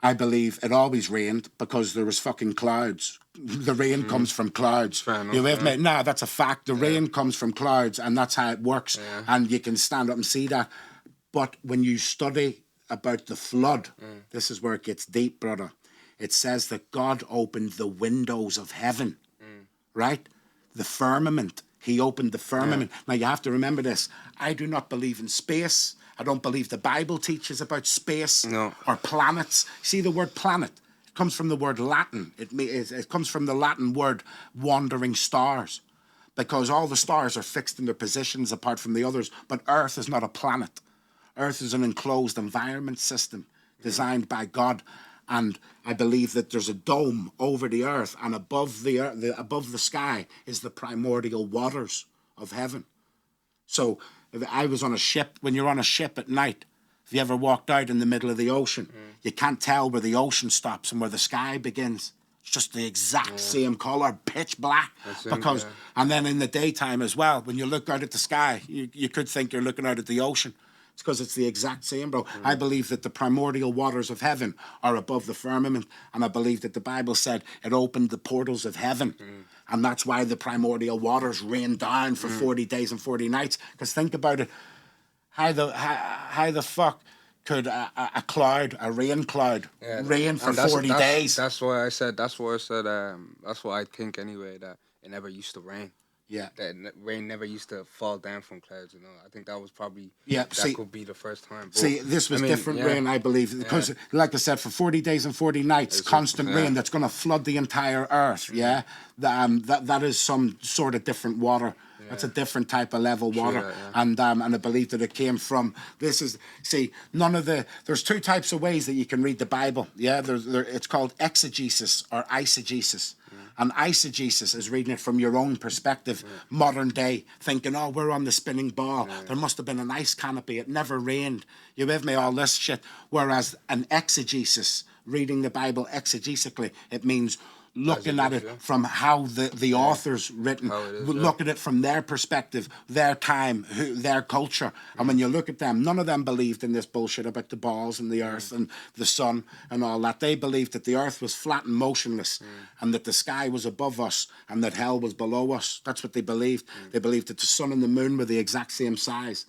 I believe it always rained because there was fucking clouds. The rain comes from clouds. You with me? Nah, that's a fact. The rain comes from clouds, and that's how it works. Yeah. And you can stand up and see that. But when you study about the flood, this is where it gets deep, brother. It says that God opened the windows of heaven, right? The firmament. He opened the firmament. Now, you have to remember this. I do not believe in space. I don't believe the Bible teaches about space or planets. See, the word planet comes from the word Latin. It comes from the Latin word wandering stars, because all the stars are fixed in their positions apart from the others. But Earth is not a planet. Earth is an enclosed environment system designed by God. And I believe that there's a dome over the earth, and above above the sky is the primordial waters of heaven. So if I was on a ship, when you're on a ship at night, if you ever walked out in the middle of the ocean, you can't tell where the ocean stops and where the sky begins. It's just the exact same color, pitch black. And then in the daytime as well, when you look out at the sky, you could think you're looking out at the ocean. It's because it's the exact same, bro. I believe that the primordial waters of heaven are above the firmament, and I believe that the Bible said it opened the portals of heaven, and that's why the primordial waters rained down for 40 days and 40 nights. Because think about it, how the fuck could a cloud, a rain cloud, rain for 40 days? That's why I said. That's what I think anyway, that it never used to rain. Yeah, that rain never used to fall down from clouds. I think that was probably could be the first time. But, this was different rain, I believe, because like I said, for 40 days and 40 nights, it's constant rain that's going to flood the entire earth. Yeah, that is some sort of different water. That's a different type of level water, and I believe that it came from. There's two types of ways that you can read the Bible. Yeah, it's called exegesis or eisegesis. And eisegesis is reading it from your own perspective, modern day, thinking, oh, we're on the spinning ball. There must have been an ice canopy. It never rained. You with me? All this shit. Whereas an exegesis, reading the Bible exegesically, it means looking at it from how the author's written, look at it from their perspective, their time, their culture. And when you look at them, none of them believed in this bullshit about the balls and the earth and the sun and all that. They believed that the earth was flat and motionless, and that the sky was above us and that hell was below us. That's what they believed. They believed that the sun and the moon were the exact same size.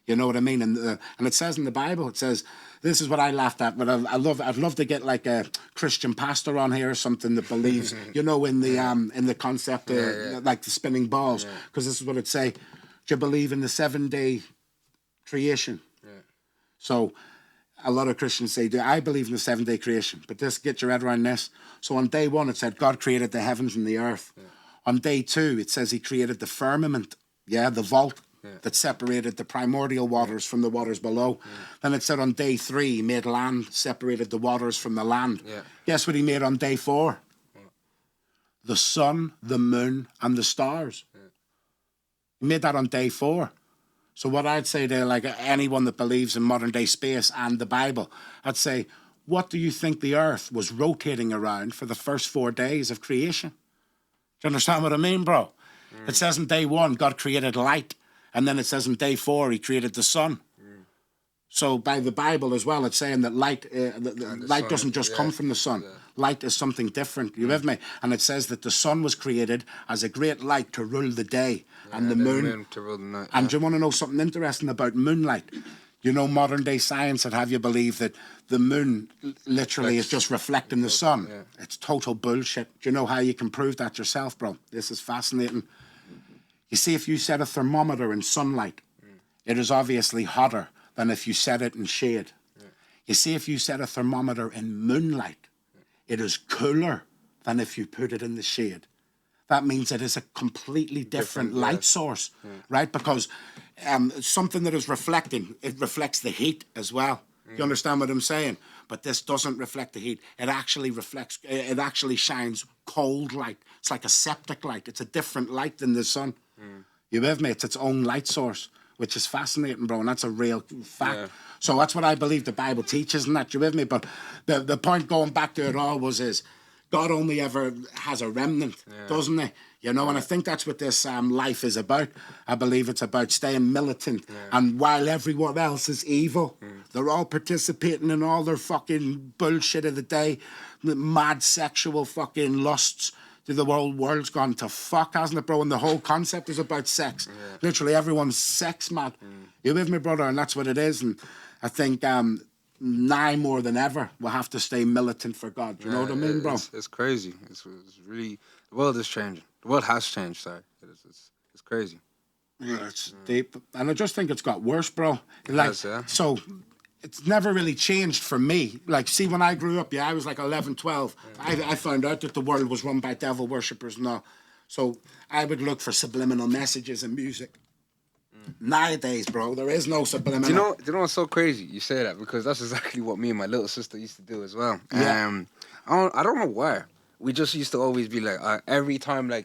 You know what I mean? And it says in the Bible, it says, this is what I laughed at, but I'd love to get like a Christian pastor on here or something that believes, in the concept of like the spinning balls, because this is what it say. Do you believe in the 7-day creation? So a lot of Christians say, I believe in the 7-day creation, but get your head around this. So on day 1, it said God created the heavens and the earth. On day 2, it says he created the firmament, the vault. That separated the primordial waters from the waters below. Then it said on day 3, he made land, separated the waters from the land. Guess what he made on day 4? The sun, the moon, and the stars. He made that on day 4. So what I'd say to like anyone that believes in modern day space and the Bible, I'd say, what do you think the earth was rotating around for the first 4 days of creation? Do you understand what I mean, bro? It says in day 1, God created light. And then it says in day 4, he created the sun. So by the Bible as well, it's saying that light doesn't just come from the sun. Light is something different. You with me? And it says that the sun was created as a great light to rule the day, and the moon to rule the night. And do you want to know something interesting about moonlight? You know, modern day science would have you believe that the moon literally is just reflecting the sun. It's total bullshit. Do you know how you can prove that yourself, bro? This is fascinating. You see, if you set a thermometer in sunlight, it is obviously hotter than if you set it in shade. You see, if you set a thermometer in moonlight, it is cooler than if you put it in the shade. That means it is a completely different light source, right? Because something that is reflecting, it reflects the heat as well. You understand what I'm saying? But this doesn't reflect the heat. It actually shines cold light. It's like a septic light. It's a different light than the sun. You with me? It's its own light source, which is fascinating, bro, and that's a real fact. Yeah. So that's what I believe the Bible teaches, and that, you with me? But the point going back to it all is God only ever has a remnant, doesn't he? You know, and I think that's what this life is about. I believe it's about staying militant. And while everyone else is evil, they're all participating in all their fucking bullshit of the day, mad sexual fucking lusts. The whole world's gone to fuck, hasn't it, bro? And the whole concept is about sex. Literally, everyone's sex mad. You with me, brother? And that's what it is. And I think now more than ever, we'll have to stay militant for God. You know what I mean, bro? It's crazy. It's really, the world is changing. The world has changed, sorry. It's crazy. Yeah, it's deep. And I just think it's got worse, bro. Like, so it's never really changed for me. Like, see, when I grew up, I was like 11, 12. I found out that the world was run by devil worshippers and all. So I would look for subliminal messages in music. Nowadays, bro, there is no subliminal. Do you know what's so crazy? You say that because that's exactly what me and my little sister used to do as well. Yeah. I don't know why. We just used to always be like, every time, I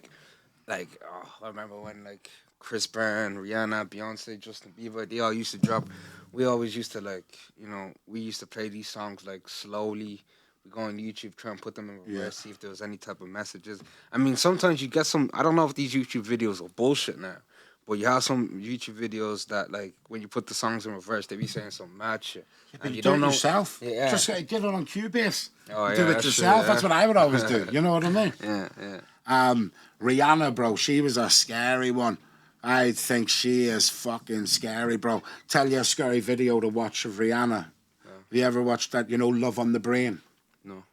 remember when, like, Chris Brown, Rihanna, Beyonce, Justin Bieber, they all used to drop. We always used to, like, you know, we used to play these songs, like, slowly. We go on YouTube, try and put them in reverse, see if there was any type of messages. I mean, sometimes you get some, I don't know if these YouTube videos are bullshit now, but you have some YouTube videos that, like, when you put the songs in reverse, they be saying some mad shit. And you don't know yourself. Yeah. Just get it on Cubase. Oh, do it yourself. True, That's what I would always do. You know what I mean? Yeah. Rihanna, bro, she was a scary one. I think she is fucking scary, bro. Tell you a scary video to watch of Rihanna. Have you ever watched that, you know, Love on the Brain? No.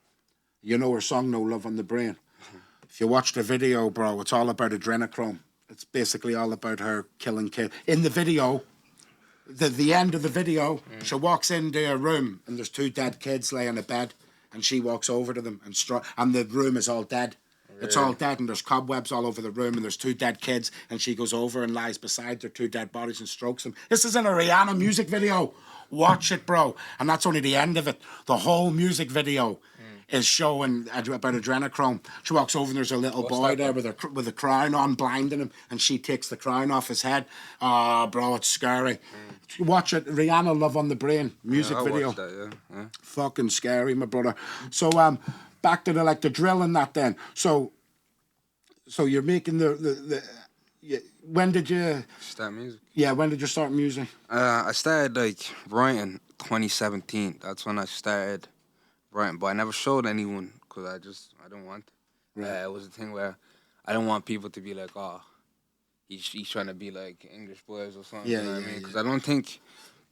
You know her song, No Love on the Brain? If you watch the video, bro, it's all about adrenochrome. It's basically all about her killing kids. In the video, the end of the video, she walks into a room and there's 2 dead kids laying in a bed, and she walks over to them and the room is all dead. Really? It's all dead and there's cobwebs all over the room and there's 2 dead kids, and she goes over and lies beside their 2 dead bodies and strokes them. This is in a Rihanna music video. Watch it, bro. And that's only the end of it. The whole music video is showing about adrenochrome. She walks over and there's a little boy there with a crown on, blinding him, and she takes the crown off his head. Oh, bro, it's scary. Watch it. Rihanna, Love on the Brain music video. Watched that, yeah. Fucking scary, my brother. So back to the drill and that then. So you're making when did you start music? Yeah, when did you start music? I started, like, writing 2017. That's when I started writing, but I never showed anyone because I don't want to. Right. It was a thing where I don't want people to be like, oh, he's trying to be like English boys or something. You know what I mean? Because I don't think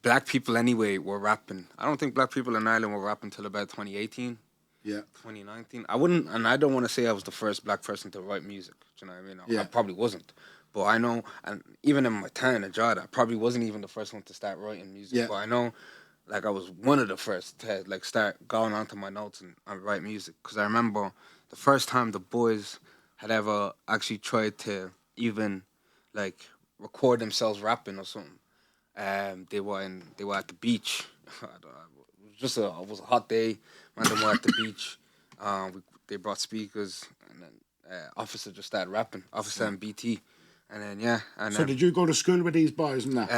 black people anyway were rapping. I don't think black people in Ireland were rapping until about 2018. Yeah. 2019. I don't want to say I was the first black person to write music. Do you know what I mean? I probably wasn't. But I know, and even in my town in Jada, I probably wasn't even the first one to start writing music. Yeah. But I know, like, I was one of the first to, like, start going onto my notes and write music. Because I remember the first time the boys had ever actually tried to even, like, record themselves rapping or something. They were at the beach. It was a hot day. Man, they were at the beach. They brought speakers, and then Officer just started rapping. Officer and BT. And then, so did you go to school with these boys and that?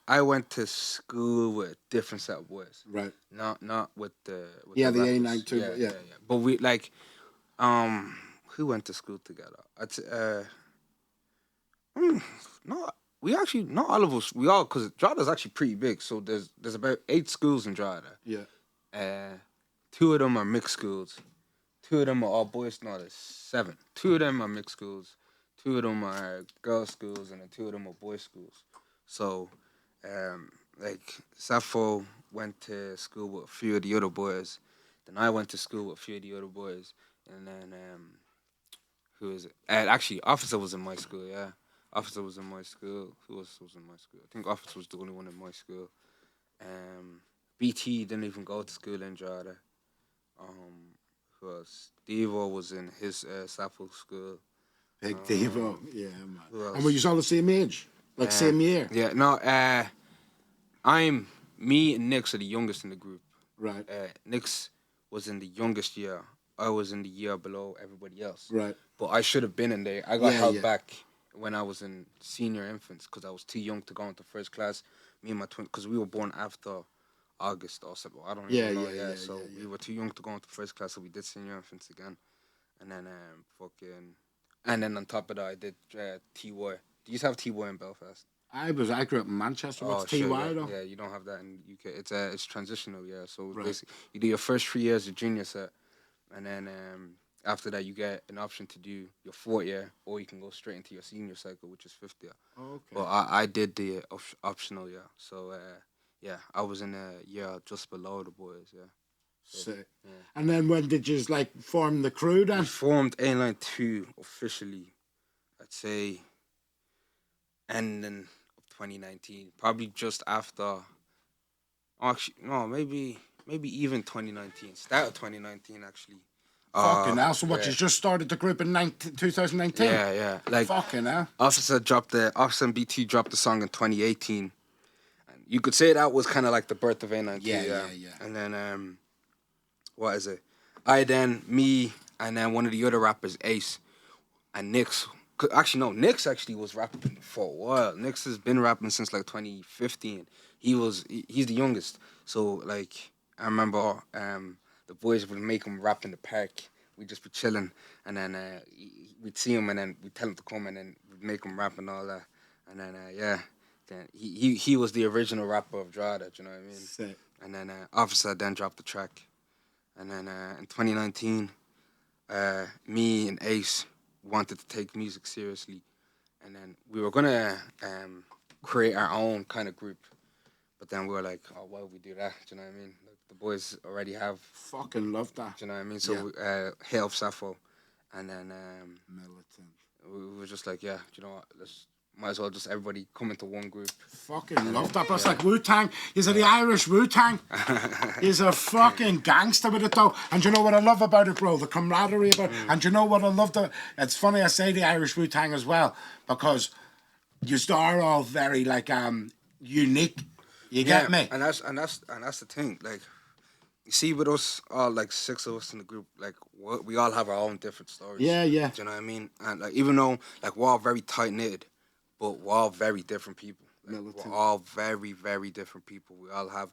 I went to school with a different set of boys. Right. Not with the the A92. Yeah. But we, like, who went to school together? Not all of us. We all, because Jada's actually pretty big. So there's about 8 schools in Jada. Yeah. 2 of them are mixed schools. 2 of them are all boys. No, there's 7. 2 of them are mixed schools. 2 of them are girls' schools, and then 2 of them are boys' schools. So, like, Sappho went to school with a few of the other boys. Then I went to school with a few of the other boys. And then, who is it? Actually, Officer was in my school, yeah. Officer was in my school. Who else was in my school? I think Officer was the only one in my school. BT didn't even go to school in Jada. Who else? Devo was in his Sappho school. Big Devo, yeah, man. And were you all the same age? Like, same year? Yeah, no, me and Nix are the youngest in the group. Right. Nix was in the youngest year. I was in the year below everybody else. Right. But I should have been in there. I got held back when I was in senior infants because I was too young to go into first class. Me and my twin, because we were born after August or something. I don't Yeah, even know. yeah, yeah, So yeah, we were too young to go into first class, so we did senior infants again, and then and then on top of that, I did TY. Do you have TY in Belfast? I grew up in Manchester. What's Oh, sure, TY yeah, though? yeah. You don't have that in UK. It's transitional, yeah. So Right. basically, you do your first 3 years of junior set, and then after that, you get an option to do your 4th year, or you can go straight into your senior cycle, which is 5th year. Okay. But I did the optional year, so yeah, I was in a year just below the boys, yeah. So, Sick. yeah. And then when did you like form the crew We then? formed A-Line 2 officially, I'd say, ending of 2019, probably just after. Actually, no, maybe even 2019, start of 2019 actually. Fucking hell. So what, Yeah, you just started the group in 2019? yeah. Like Fucking hell. Officer and BT dropped the song in 2018. And you could say that was kind of like the birth of A92. Yeah. And then what is it? Me, and then one of the other rappers, Ace, and Nix. Actually, no, Nix actually was rapping for a while. Nix has been rapping since like 2015. He's the youngest. So like I remember the boys would make him rap in the park. We'd just be chilling, and then we'd see him, and then we'd tell him to come, and then we'd make him rap and all that. And then yeah, then he was the original rapper of Drada. Do you know what I mean? Sick. And then Officer then dropped the track, and then in 2019, me and Ace wanted to take music seriously, and then we were gonna create our own kind of group, but then we were like, oh, why would we do that? Do you know what I mean? Like, the boys already have. Fucking love that. Do you know what I mean? So Yeah. Hail of Sappho, and then Militant. we were just like, yeah, do you know what? Might as well just everybody come into one group. Fucking love that, bro. It's like Wu-Tang. He's the Irish Wu-Tang. He's a fucking gangster with it, though. And you know what I love about it, bro? The camaraderie about it. And you know what I love? It's funny I say the Irish Wu-Tang as well, because you are all very, like, unique. You get me? And that's the thing. Like, you see, with us all, like 6 of us in the group, like we all have our own different stories. Yeah. Do you know what I mean? And like, even though like we're all very tight knit, but we're all very different people. Like, we're all very, very different people. We all have,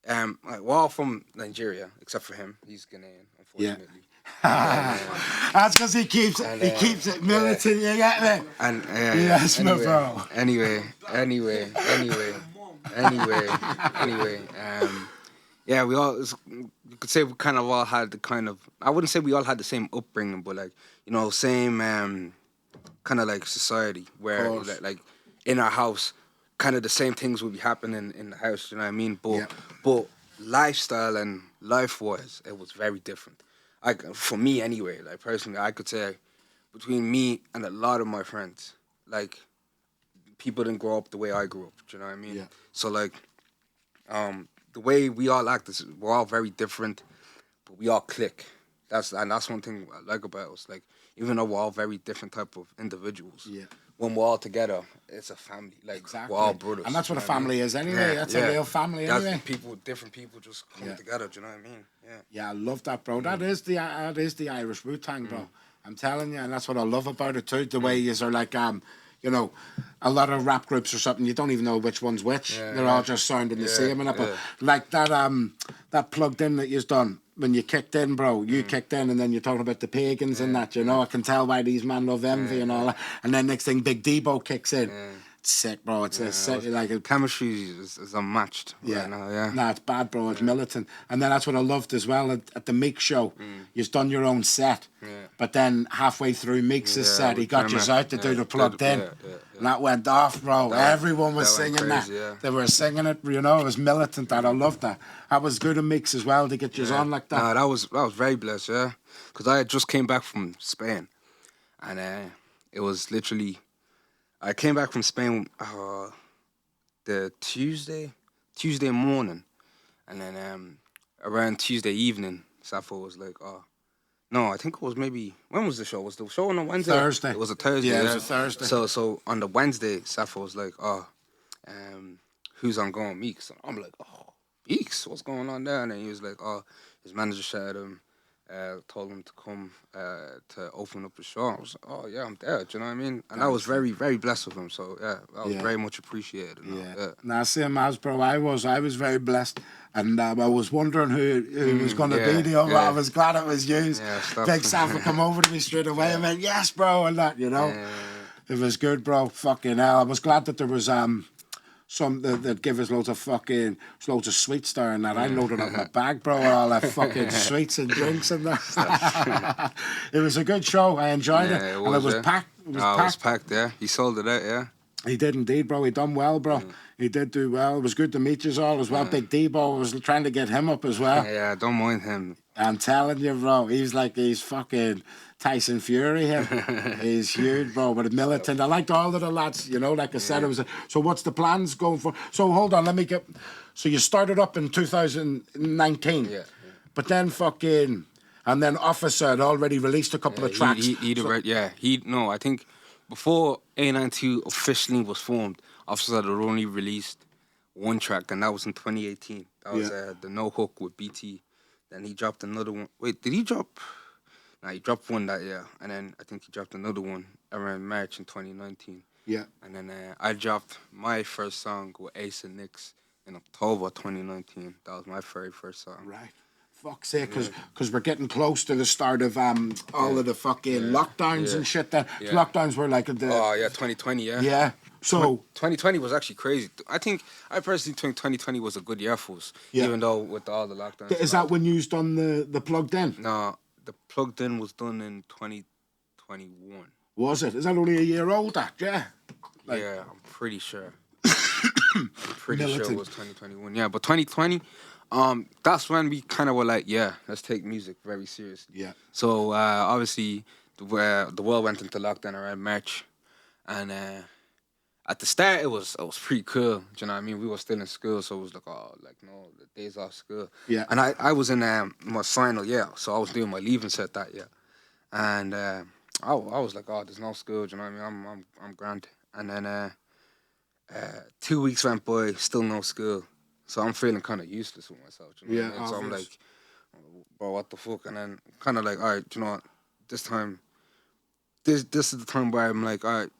like, we're all from Nigeria, except for him. He's Ghanaian, unfortunately. Yeah. That's because he keeps it militant. You get me? And yes, my bro. Anyway. Yeah, we all. You could say we kind of all had the kind of. I wouldn't say we all had the same upbringing, but like, you know, same kind of like society where like in our house, kind of the same things would be happening in the house. You know what I mean? But lifestyle and life wise, it was very different. For me anyway, like personally, I could say between me and a lot of my friends, like people didn't grow up the way I grew up. Do you know what I mean? Yeah. So like, the way we all act is we're all very different, but we all click. That's one thing I like about us. Like, even though we're all very different type of individuals, when we're all together, it's a family. Like, exactly. we're all brothers. And that's what a family is anyway. That's a real family anyway. Different people just coming together. Do you know what I mean? Yeah. Yeah, I love that, bro. That is the Irish Wu-Tang, bro. I'm telling you, and that's what I love about it too. The way you are like, you know, a lot of rap groups or something, you don't even know which one's which. They're all just sounding the same. And but like that plugged in that you've done when you kicked in, bro. You kicked in, and then you're talking about the pagans and that. You know, I can tell why these men love envy and all that. And then next thing, Big Debo kicks in. It's sick, bro. It's sick. Like chemistry is unmatched. Right now, yeah. Nah, it's bad, bro. It's militant. And then that's what I loved as well at the Meek show. You've done your own set, but then halfway through Meek's set, he got you out to do the plugged in, and that went off, bro. Everyone was singing crazy, that. They were singing it. You know, it was militant. That I loved that. That was good of Meek's as well to get you on like that. Nah, that was very blessed, yeah. Because I had just came back from Spain, and it was literally. I came back from Spain the Tuesday morning, and then around Tuesday evening, Sappho was like, "Oh, no, I think it was maybe when was the show? Was the show on a Wednesday? Thursday. It was a Thursday. Yeah, it was a Thursday. So on the Wednesday, Sappho was like, "Oh, who's on going Meeks?" I'm like, "Oh, Meeks, what's going on there?" And then he was like, "Oh, his manager shouted him. told him to come to open up the show. I was like, oh yeah, I'm there. Do you know what I mean? And I Gotcha. was very, very blessed with him. So yeah, that was Yeah. very much appreciated. Yeah. Now, same as, bro. I was very blessed, and I was wondering who was going to be the other. I was glad it was you. Yeah, Big Ksav would come over to me straight away and went, yes, bro, and that, you know. It was good, bro. Fucking hell. I was glad that there was some that give us loads of sweets there and that. I loaded up my bag, bro, with all that fucking sweets and drinks and that. It was a good show. I enjoyed it. And it was packed. It was packed, yeah. He sold it out, yeah. He did indeed, bro. He done well, bro. He did do well. It was good to meet you all as well. Big Debo, I was trying to get him up as well. Yeah, don't mind him. I'm telling you, bro. He's fucking Tyson Fury here. He's huge, bro. But militant. I liked all of the lads, you know, like I said. It was. So what's the plans going for? So hold on, let me get. So you started up in 2019. Yeah. But then fucking. And then Officer had already released a couple of tracks. I think before A92 officially was formed, Officer had only released one track, and that was in 2018. That was the No Hook with BT. Then he dropped another one. Wait, did he drop? Nah, he dropped one that year, and then I think he dropped another one around March in 2019. Yeah. And then I dropped my first song with Ace and Nix in October 2019. That was my very first song. Right. Fuck's sake, because we're getting close to the start of all of the fucking lockdowns and shit. That lockdowns were like 2020, yeah. Yeah. So 2020 was actually crazy. I personally think 2020 was a good year for us, even though with all the lockdowns. Is that when you done the plugged in? No, the plugged in was done in 2021. Was it? Is that only a year old? That yeah. Yeah, I'm pretty sure. I'm pretty sure it was 2021. Yeah, but 2020. That's when we kind of were like, yeah, let's take music very seriously. Yeah. So obviously, the world went into lockdown around March, and at the start it was pretty cool. Do you know what I mean? We were still in school, so it was like, the days off school. Yeah. And I was in my final year, so I was doing my leaving set that year, and I was like, oh, there's no school. Do you know what I mean? I'm grand. And then 2 weeks went by, still no school. So I'm feeling kind of useless with myself. You know what I mean? So I'm like, bro, what the fuck? And then kind of like, all right, you know what? This time, this is the time where I'm like, all right,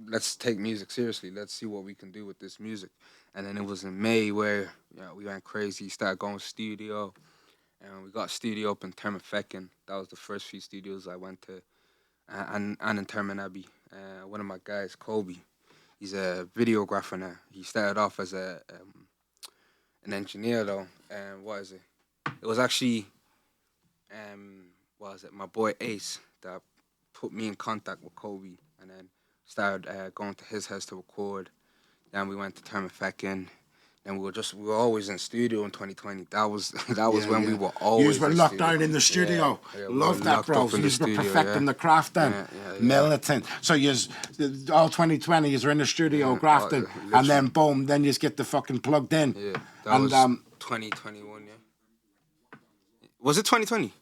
let's take music seriously. Let's see what we can do with this music. And then it was in May where we went crazy, started going studio. And we got a studio up in Termafeckin. That was the first few studios I went to. And in Terminaby. One of my guys, Kobe, he's a videographer now. He started off as an engineer though, and what is it? It was actually, my boy Ace that put me in contact with Kobe, and then started going to his house to record. Then we went to Termafeckin, and we were always in studio in 2020. That was when we were always. You were locked down in the studio. Love that, bro. So you were perfecting the craft then. Militant. So you all 2020 you were in the studio grafting, and then boom, then you just get the fucking plugged in. Yeah, that was 2021. Yeah. Was it 2020?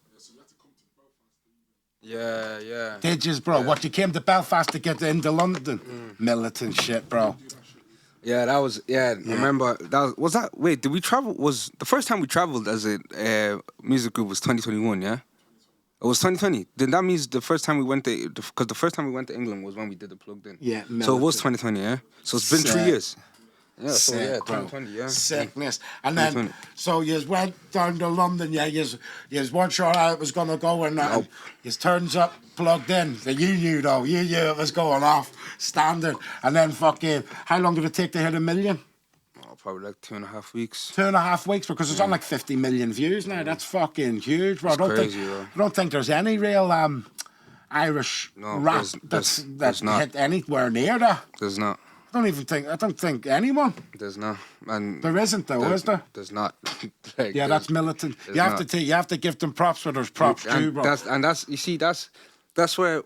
Yeah. Did you, bro? What, you came to Belfast to get into London? Militant shit, bro. Yeah, that was, I remember, wait, did we travel, was, the first time we traveled as a music group was 2021, yeah? It was 2020. Then that means the first time we went to, because the first time we went to England was when we did the plugged in. Yeah, so it was 2020, yeah? So it's been 3 years. Yeah, so sick, 2020, yeah. Sickness. And then, so you went down to London, you weren't sure how it was going to go, and you turns up, plugged in. So you knew it was going off, standard. And then fucking, how long did it take to hit 1 million? Oh, probably like 2.5 weeks. 2.5 weeks, because it's on like 50 million views now. That's fucking huge, bro. I don't think there's any real Irish rap that's hit anywhere near that. There's not. I don't think anyone. There's not. And there isn't though, is there? There's not. That's militant. You have to give them props where there's props too, bro. That's where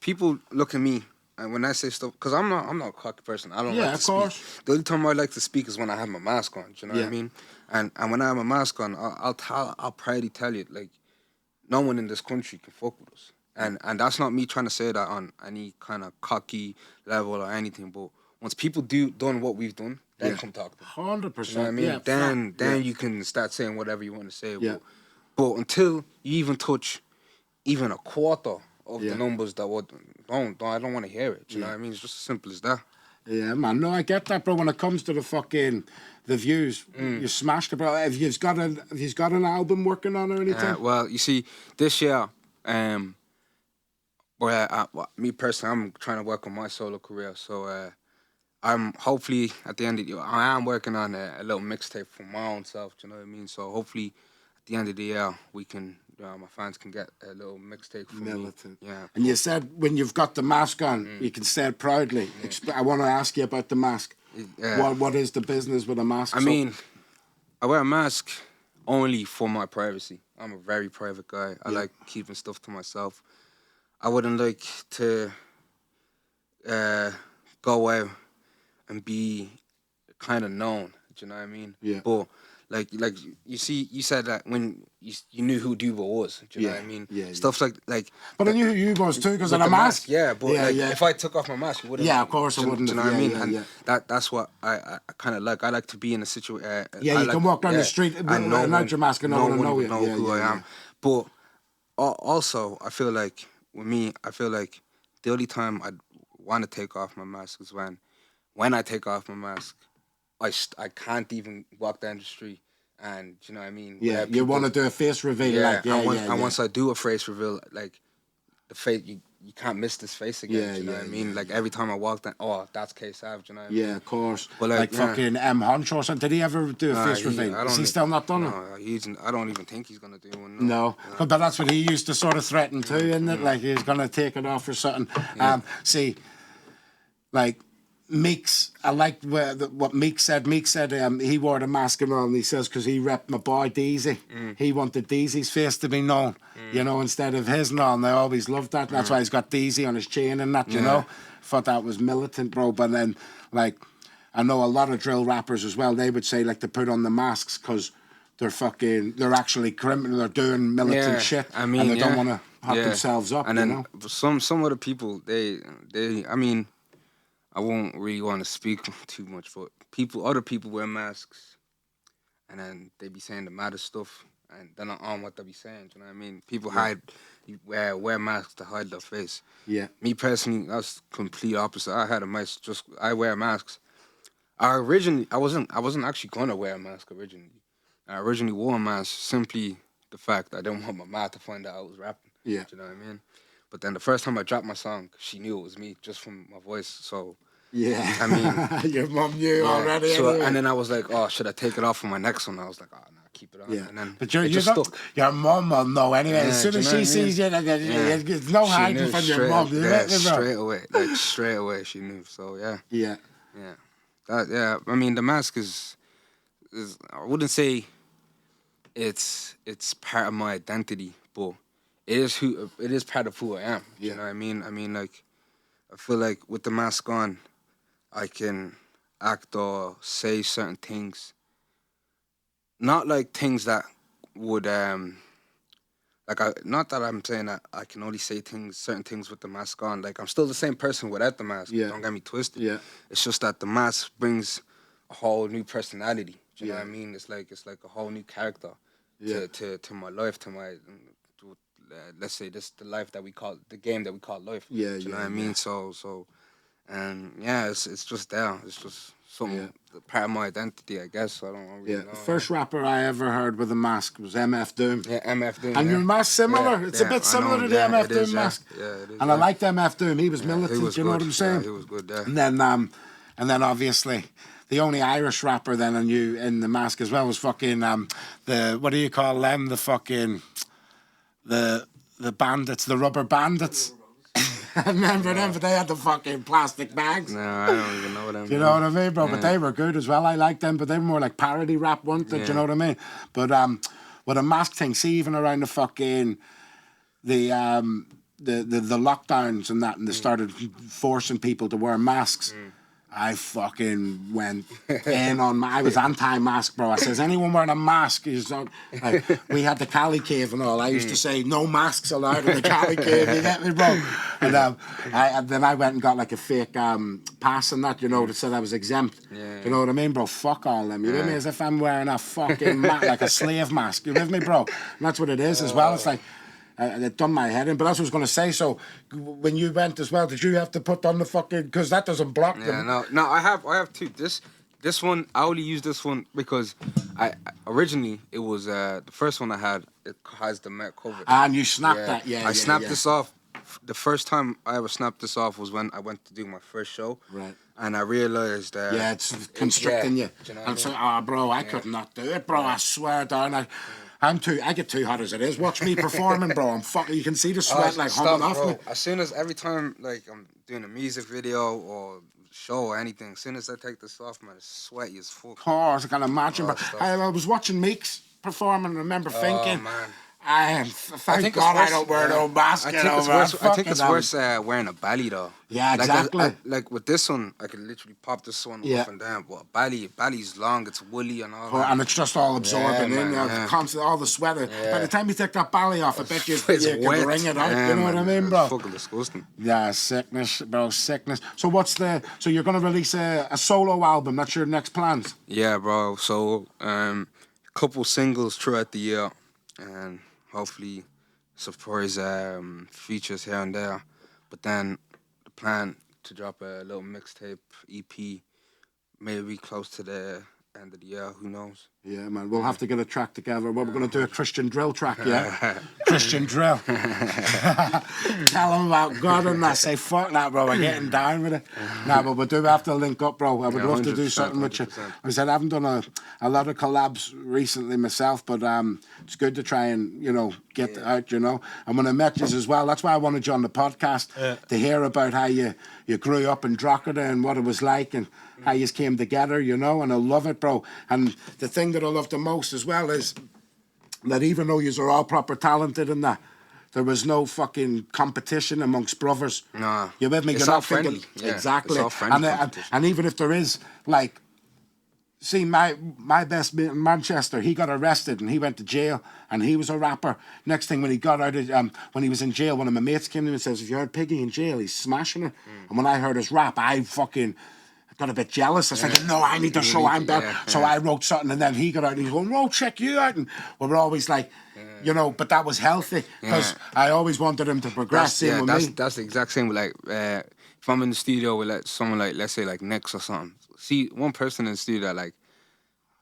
people look at me and when I say stuff, because I'm not a cocky person. I don't like to speak. Course. The only time I like to speak is when I have my mask on. Do you know what I mean? And when I have my mask on, I'll proudly tell you, like, no one in this country can fuck with us. And that's not me trying to say that on any kind of cocky level or anything, but once people done what we've done, then come talk to them. 100%. You know what I mean? Then you can start saying whatever you want to say. Yeah. But until you even touch even a quarter of Yeah. the numbers that would I don't want to hear it. Do you know what I mean? It's just as simple as that. Yeah, man. No, I get that, bro. When it comes to the views, you smashed it, bro. Have you got an album working on or anything? Well, you see, this year, me personally, I'm trying to work on my solo career. So I'm hopefully at the end of the year, I am working on a little mixtape for my own self. Do you know what I mean? So hopefully at the end of the year, we can, my fans can get a little mixtape from Militant. me. Yeah. And you said when you've got the mask on, you can say it proudly. I want to ask you about the mask. What is the business with a mask? I mean, I wear a mask only for my privacy. I'm a very private guy. I like keeping stuff to myself. I wouldn't like to go out and be kind of known. Do you know what I mean? Yeah. But like you see, you said that when you knew who Duba was. Do you know what I mean? Yeah. Stuff like. But I knew who you was too because of with the mask. Yeah, but if I took off my mask, you wouldn't. Yeah, of course I wouldn't. Do you know what I mean? And that's what I kind of like. I like to be in a situation. Yeah, you can walk down the street without your mask and no one will know who I am. But also, I feel like with me, the only time I'd want to take off my mask is when I take off my mask, I can't even walk down the street. And do you know what I mean? Yeah, you want to do a face reveal, once I do a face reveal, like the face, you can't miss this face again. Do you know what I mean? Like every time I walk down, that's Ksav. Do you know what I mean? Yeah, of course. But like fucking Huncho or something. Did he ever do a face reveal? Is he still not done it? No, I don't even think he's gonna do one. No. But that's what he used to sort of threaten too, isn't it? Like he's gonna take it off or something. See, like. Meeks, I liked what Meek said. Meek said he wore the mask and all, and he says because he repped my boy Deezy. He wanted Deezy's face to be known, you know, instead of his and all. And I always loved that. That's why he's got Deezy on his chain and that, you know. Thought that was militant, bro. But then, like, I know a lot of drill rappers as well. They would say like to put on the masks because they're actually criminal. They're doing militant shit. I mean, and they don't want to hop themselves up. And then you know? some other people, they I mean. I won't really want to speak too much, but other people wear masks, and then they be saying the maddest stuff, and they're not on what they be saying. Do you know what I mean? People wear masks to hide their face. Yeah. Me personally, that's complete opposite. I wear masks. I wasn't actually gonna wear a mask originally. I originally wore a mask simply the fact that I didn't want my mom to find out I was rapping. Yeah. Do you know what I mean? But then the first time I dropped my song, she knew it was me just from my voice. So, I mean, your mom knew already. So, anyway. And then I was like, oh, should I take it off for my next one? I was like, oh, no, keep it on. Yeah. And then but stuck. Your mom will know anyway. As soon as she sees you, there's no hiding from your mom. Straight away, she knew. So, yeah. Yeah. I mean, the mask is I wouldn't say it's part of my identity, but it is part of who I am. You know what I mean? I mean, like, I feel like with the mask on, I can act or say certain things. Not like things that would not that I'm saying that I can only say certain things with the mask on. Like I'm still the same person without the mask. Yeah. Don't get me twisted. Yeah. It's just that the mask brings a whole new personality. Do you know what I mean? It's like a whole new character to my life, to my let's say the life that we call the game that we call life. Do you know what I mean? So it's just there. It's just something part of my identity, I guess. I don't really know. The first rapper I ever heard with a mask was MF Doom. Yeah, MF Doom. And your mask similar. It's a bit similar to the MF Doom mask. Yeah, it is. And I liked MF Doom. He was militant. You know what I'm saying? He was good. Yeah. And then obviously. The only Irish rapper then I knew in the mask as well was fucking the what do you call them? The fucking the bandits, the rubber bandits. I remember them, but they had the fucking plastic bags. No, I don't even know them. Do you know what I mean, bro? Yeah. But they were good as well. I liked them, but they were more like parody rap, weren't they? Do you know what I mean? But with a mask thing, see, even around the fucking the lockdowns and that, and they started forcing people to wear masks. I fucking went in on I was anti-mask, bro. I says, anyone wearing a mask is not... Like, we had the Cali Cave and all. I used to say, no masks allowed in the Cali Cave, you get me, bro? And then I went and got like a fake pass and that, that said I was exempt. Yeah. You know what I mean, bro? Fuck all them. You with me? As if I'm wearing a fucking like a slave mask. You with me, bro? And that's what it is as well. It's like... it done my head in, but that's what I was going to say. So, when you went as well, did you have to put on the fucking... Because that doesn't block them. No, I have two. This one, I only use this one because originally, it was the first one I had, it has the Met cover. And you snapped that, I snapped this off. The first time I ever snapped this off was when I went to do my first show. Right. And I realised... it's constricting you. Do you know and so, bro, I could not do it, bro. I swear down. I get too hot as it is. Watch me performing, bro. I'm fucking... You can see the sweat humming off me. As soon as every time I'm doing a music video or show or anything, as soon as I take this off, man, it's sweaty as fuck. Of course, I can imagine. But I was watching Meeks perform and remember thinking... Man. Thank God I don't wear no mask. I think it's worse wearing a belly though. Yeah, exactly. Like with this one, I can literally pop this one up and down. But belly's long, it's woolly and all that. And it's just all absorbing constant, all the sweat. By the time you take that belly off, I bet you can wring it out. You know what I mean, bro? It's fucking disgusting. Yeah, sickness, bro, sickness. So so you're going to release a solo album? That's your next plans? Yeah, bro. So a couple singles throughout the year and... hopefully, surprise features here and there. But then the plan to drop a little mixtape EP, maybe close to the end of the year. Who knows? Yeah, man. We'll have to get a track together. We're going to do a Christian drill track, yeah? Christian drill. Tell them about God and that. Say, fuck that, bro. We're getting down with it. Nah, but we do have to link up, bro. I would love to do something with you. I said, I haven't done a lot of collabs recently myself, but it's good to try and, get out, And when I met you as well, that's why I wanted you on the podcast, to hear about how you grew up in Drogheda and what it was like and how you came together, and I love it, bro. And the thing that I love the most as well is that even though yous are all proper talented in that, there was no fucking competition amongst brothers. Nah. You with me? It's all friendly. Exactly. It's all friendly and even if there is, like, see, my best mate in Manchester, he got arrested and he went to jail and he was a rapper. Next thing, when he got out of, when he was in jail, one of my mates came to me and says, "If you heard Piggy in jail, he's smashing it." And when I heard his rap, I fucking... got a bit jealous. I was thinking, no, I need to show I'm better. So I wrote something, and then he got out, and he's going, "Oh, check you out." And we were always like, but that was healthy because I always wanted him to progress. That's the exact same. Like, if I'm in the studio with someone like, let's say like Nix or something. See, one person in the studio that like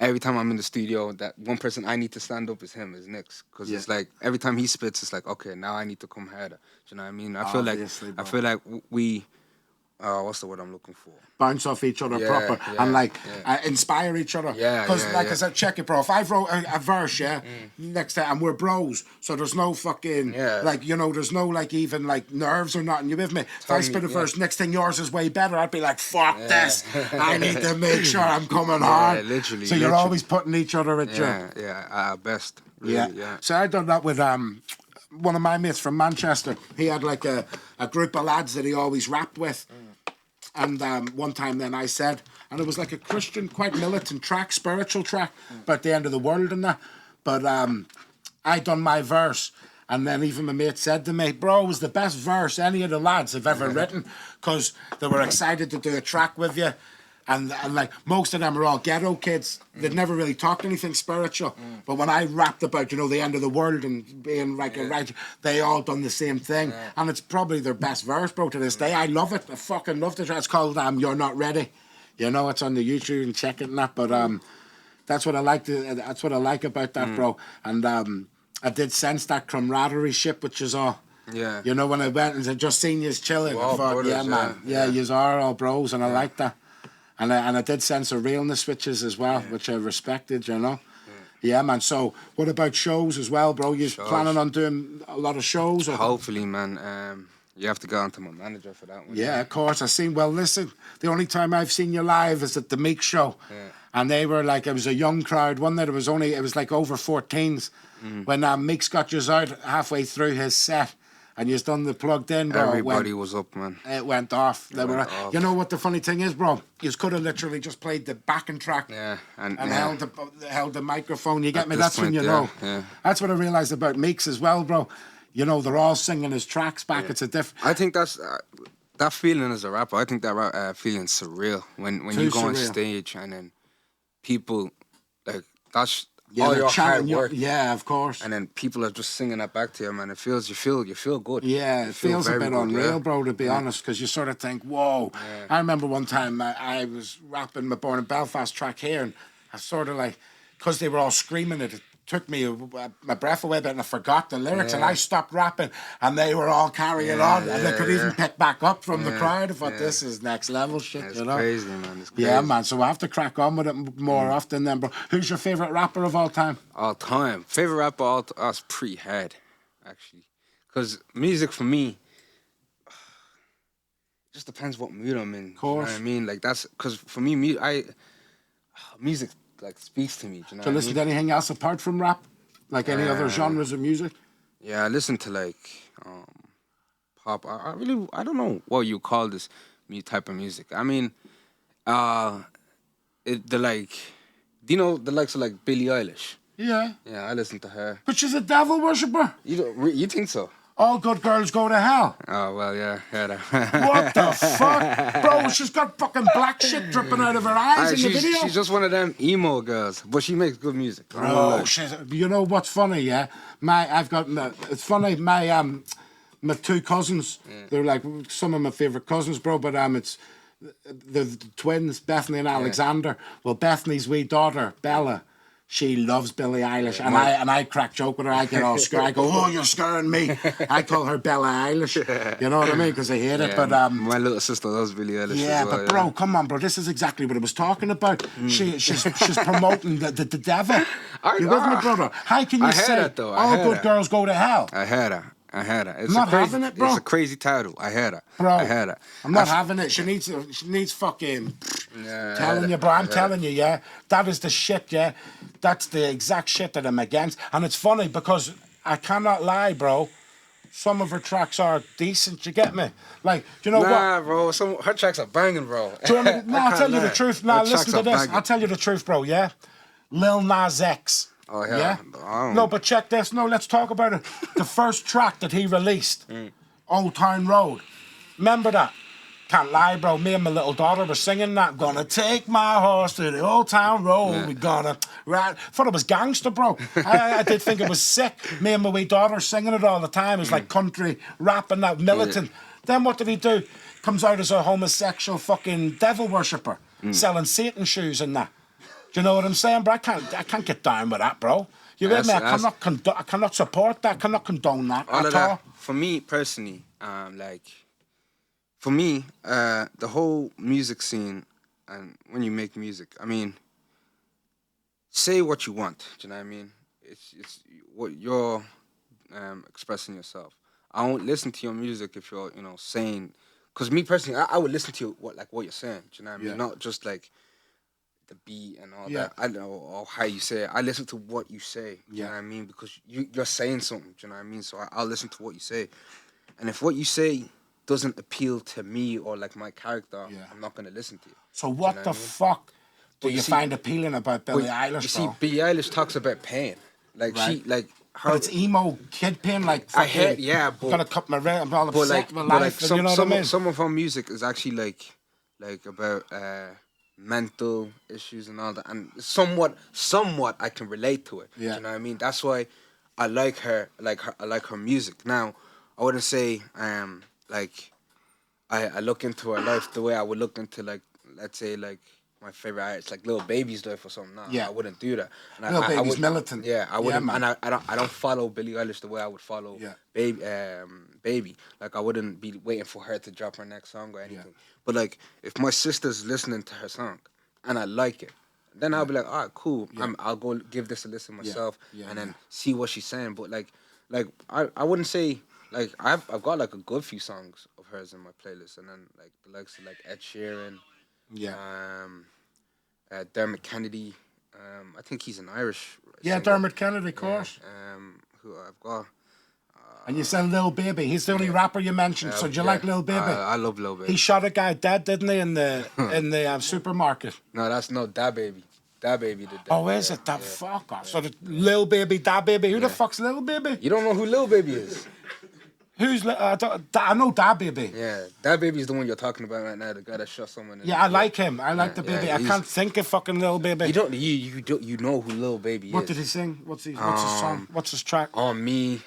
every time I'm in the studio, that one person I need to stand up is him, is Nix, because it's like every time he spits, it's like, okay, now I need to come harder. Do you know what I mean? I feel like we. What's the word I'm looking for? Bounce off each other proper and inspire each other. Because I said, check it, bro. If I wrote a verse, next time, and we're bros, so there's no fucking there's no like even like nerves or nothing. You with me? If I spit a verse, next thing yours is way better, I'd be like, fuck this. I need to make sure I'm coming hard. Literally. So you're always putting each other at your our best. Really, So I done that with one of my mates from Manchester. He had like a group of lads that he always rapped with. And one time then I said, and it was like a Christian, quite militant track, spiritual track, about the end of the world and that. But I done my verse, and then even my mate said to me, "Bro, it was the best verse any of the lads have ever written," because they were excited to do a track with you. And like most of them are all ghetto kids. They'd never really talked anything spiritual. But when I rapped about, the end of the world and being like a right, they all done the same thing. And it's probably their best verse, bro, to this day. I love it. I fucking love it. It's called "You're Not Ready." It's on the YouTube and check it and that. But that's what I like. That's what I like about that, bro. And I did sense that camaraderie ship, which is all. Yeah. When I went and I just seen yous chilling, I thought, brothers, man, yous are all bros, and I like that. And I did sense a realness switches as well, which I respected, Yeah, man. So, what about shows as well, bro? You planning on doing a lot of shows? Or? Hopefully, man. You have to go on to my manager for that one. Yeah, of course. Listen, the only time I've seen you live is at the Meek show. Yeah. And they were like, it was a young crowd. One night it was like over 14s. When Meek's got you out halfway through his set. and you done the plugged in, bro. Everybody was up, man. It went off. It went off. You know what the funny thing is, bro? You could have literally just played the backing track. Yeah, and held the microphone. You get At me? this That's when point, you yeah, know. yeah. That's what I realized about Meeks as well, bro. You know, they're all singing his tracks back. It's a different. I think that's that feeling as a rapper. I think that feeling's surreal when you go on stage and then people like that's all your hard work. Yeah, of course. And then people are just singing that back to you, man. You feel good. Yeah, it feels a bit unreal, bro, to be honest, because you sort of think, whoa. Yeah. I remember one time I was rapping my Born in Belfast track here, and I sort of like, because they were all screaming it took me my breath away a bit, and I forgot the lyrics, and I stopped rapping, and they were all carrying on, and they could even pick back up from the crowd. I thought, this is next level shit, it's you know? Crazy, man. It's crazy. Yeah, man, so I have to crack on with it more often then, bro. Who's your favourite rapper of all time? All time? Favourite rapper that's pretty hard, actually. Because music for me, just depends what mood I'm in. Of course. You know what I mean? Like, that's, because for me, music like speaks to me. Do you know? So listen to anything else apart from rap, like any other genres of music? Yeah, I listen to like pop. I don't know what you call this type of music. I mean, do you know the likes of like Billie Eilish? Yeah. Yeah, I listen to her. But she's a devil worshipper. You think so? All good girls go to hell. Oh, well, yeah. What the fuck? Bro, she's got fucking black shit dripping out of her eyes in the video. She's just one of them emo girls, but she makes good music. Bro, you know what's funny, yeah? It's funny, my two cousins, they're like some of my favourite cousins, bro, but it's the twins, Bethany and Alexander. Well, Bethany's wee daughter, Bella, she loves Billie Eilish, and I crack joke with her. I get all scared. I go, "Oh, you're scaring me." I call her Bella Eilish. You know what I mean? Because I hate it. But my little sister loves Billie Eilish. Yeah, as well, but bro, come on, bro. This is exactly what I was talking about. She's promoting the devil. You with me, brother? How can you say all good girls go to hell? I heard her. It's not having it, bro. It's a crazy title. I heard her. Bro, I heard her. I'm not having it. She needs fucking telling you, bro. I'm telling you, yeah. That is the shit, yeah. That's the exact shit that I'm against. And it's funny because I cannot lie, bro. Some of her tracks are decent, you get me? Like, do you know what? Nah, bro. Her tracks are banging, bro. Do you know I'll tell you the truth. Nah, listen to this. Banging. I'll tell you the truth, bro, yeah? Lil Nas X. Oh, yeah? No, but check this. No, let's talk about it. The first track that he released, Old Town Road. Remember that? Can't lie, bro. Me and my little daughter were singing that. Gonna take my horse to the Old Town Road. Yeah. We're gonna ride. Thought it was gangster, bro. I did think it was sick. Me and my wee daughter singing it all the time. It was like country rap and that, militant. Yeah. Then what did he do? Comes out as a homosexual fucking devil worshipper, selling Satan shoes and that. Do you know what I'm saying, bro? I can't get down with that, bro. You with me? I cannot support that. I cannot condone that at all. For me personally, the whole music scene, and when you make music, I mean, say what you want. Do you know what I mean? It's what you're expressing yourself. I won't listen to your music if you're saying. Because me personally, I would listen to what you're saying. Do you know what I mean? Not just like the beat and all that. I know, or how you say it. I listen to what you say. Do you know what I mean? Because you're saying something. Do you know what I mean? So I'll listen to what you say. And if what you say doesn't appeal to me or like my character, I'm not going to listen to you. So what the fuck do you find appealing about Billie Eilish, You see, Billie Eilish talks about pain. Like, she, like... But it's emo kid pain, like fucking... but... Gonna cut my rent, I'm all upset with life, some, you know what I mean? Some of her music is actually, like about... mental issues and all that, and somewhat I can relate to it. Do you know what I mean? That's why I like her. I like her music. Now, I wouldn't say I look into her life the way I would look into let's say my favorite artist, like Lil Baby's life or something. No, I wouldn't do that. And Lil Baby's militant. Yeah, I wouldn't. And I don't follow Billie Eilish the way I would follow Baby. Like, I wouldn't be waiting for her to drop her next song or anything. Yeah. But like, if my sister's listening to her song and I like it, then I'll be like, all right, cool. Yeah. I'll go give this a listen myself and then see what she's saying. But like I wouldn't say I've got like a good few songs of hers in my playlist, and then like the likes of like Ed Sheeran, Dermot Kennedy. I think he's an Irish singer. Dermot Kennedy, of course. Who I've got. And you said Lil Baby. He's the only rapper you mentioned. So do you like Lil Baby? I love Lil Baby. He shot a guy dead, didn't he, in the supermarket? No, that's not Da Baby. Da Baby did that. Oh, is it? That fuck off. So the Lil Baby, Da Baby. Who the fuck's Lil Baby? You don't know who Lil Baby is? Who's I know Da Baby. Yeah, Da Baby is the one you're talking about right now. The guy that shot someone. I like him. I like the baby. I can't think of fucking Lil Baby. You know who Lil Baby is. What did he sing? What's his song? What's his track? On Me,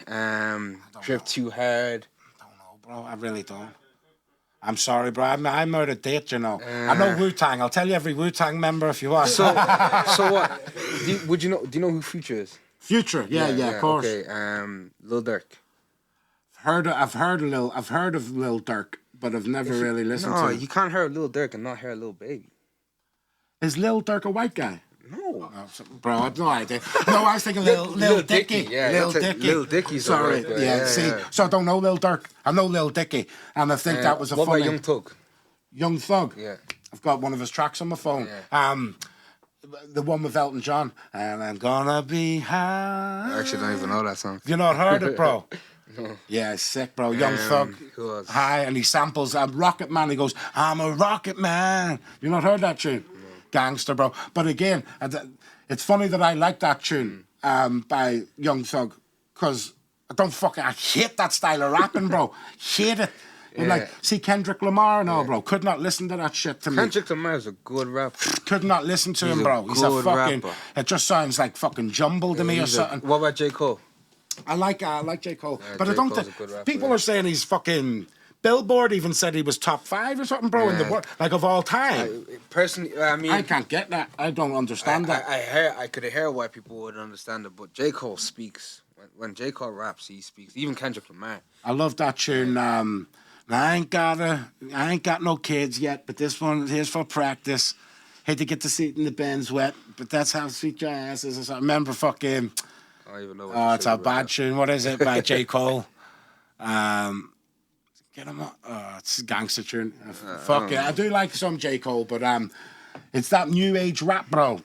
Drip Too Hard. I don't know, bro. I really don't. I'm sorry, bro. I'm out of date, you know. I know Wu-Tang. I'll tell you every Wu-Tang member if you want. So what? Do you know who Future is? Future, yeah, of course. Okay, Lil Durk. I've heard of Lil Durk, but I've never really listened to him. No, you can't hear Lil Durk and not hear Lil Baby. Is Lil Durk a white guy? No. Bro, I have no idea. No, I was thinking Lil Dicky. Yeah, Lil Dicky. Lil Dicky's sorry. Right Yeah, see. Yeah. So I don't know Lil Durk. I know Lil Dicky. And I think that was a what funny... What about Young Thug? Young Thug? Yeah. I've got one of his tracks on my phone. Yeah. The one with Elton John. And I'm gonna be high. I actually don't even know that song. You not heard it, bro? No. Yeah, it's sick, bro. Young Thug. High, and he samples Rocket Man. He goes, I'm a rocket man. You not heard that tune? No. Gangster, bro. But again, it's funny that I like that tune by Young Thug, because I hate that style of rapping, bro. Hate it. Yeah. Like, see Kendrick Lamar and all, bro. Could not listen to that shit to me. Kendrick Lamar is a good rapper. Could not listen to him, bro. He's a fucking... Rapper. It just sounds like fucking jumble to me or something. What about J. Cole? I like J. Cole. Yeah, but J. I don't think... People are saying he's fucking... Billboard even said he was top 5 or something, bro, in the world, like of all time. Personally, I mean... I can't get that. I don't understand that. I could hear why people would understand it, but J. Cole speaks. When J. Cole raps, he speaks. Even Kendrick Lamar. I love that tune. I ain't got no kids yet, but this one here's for practice. Hate to get the seat in the Benz wet, but that's how sweet your ass is. I remember fucking... I don't even know what it's a bad tune. What is it by J. Cole? Get him up. It's a gangster tune. Fuck it. I do like some J. Cole, but it's that new age rap, bro.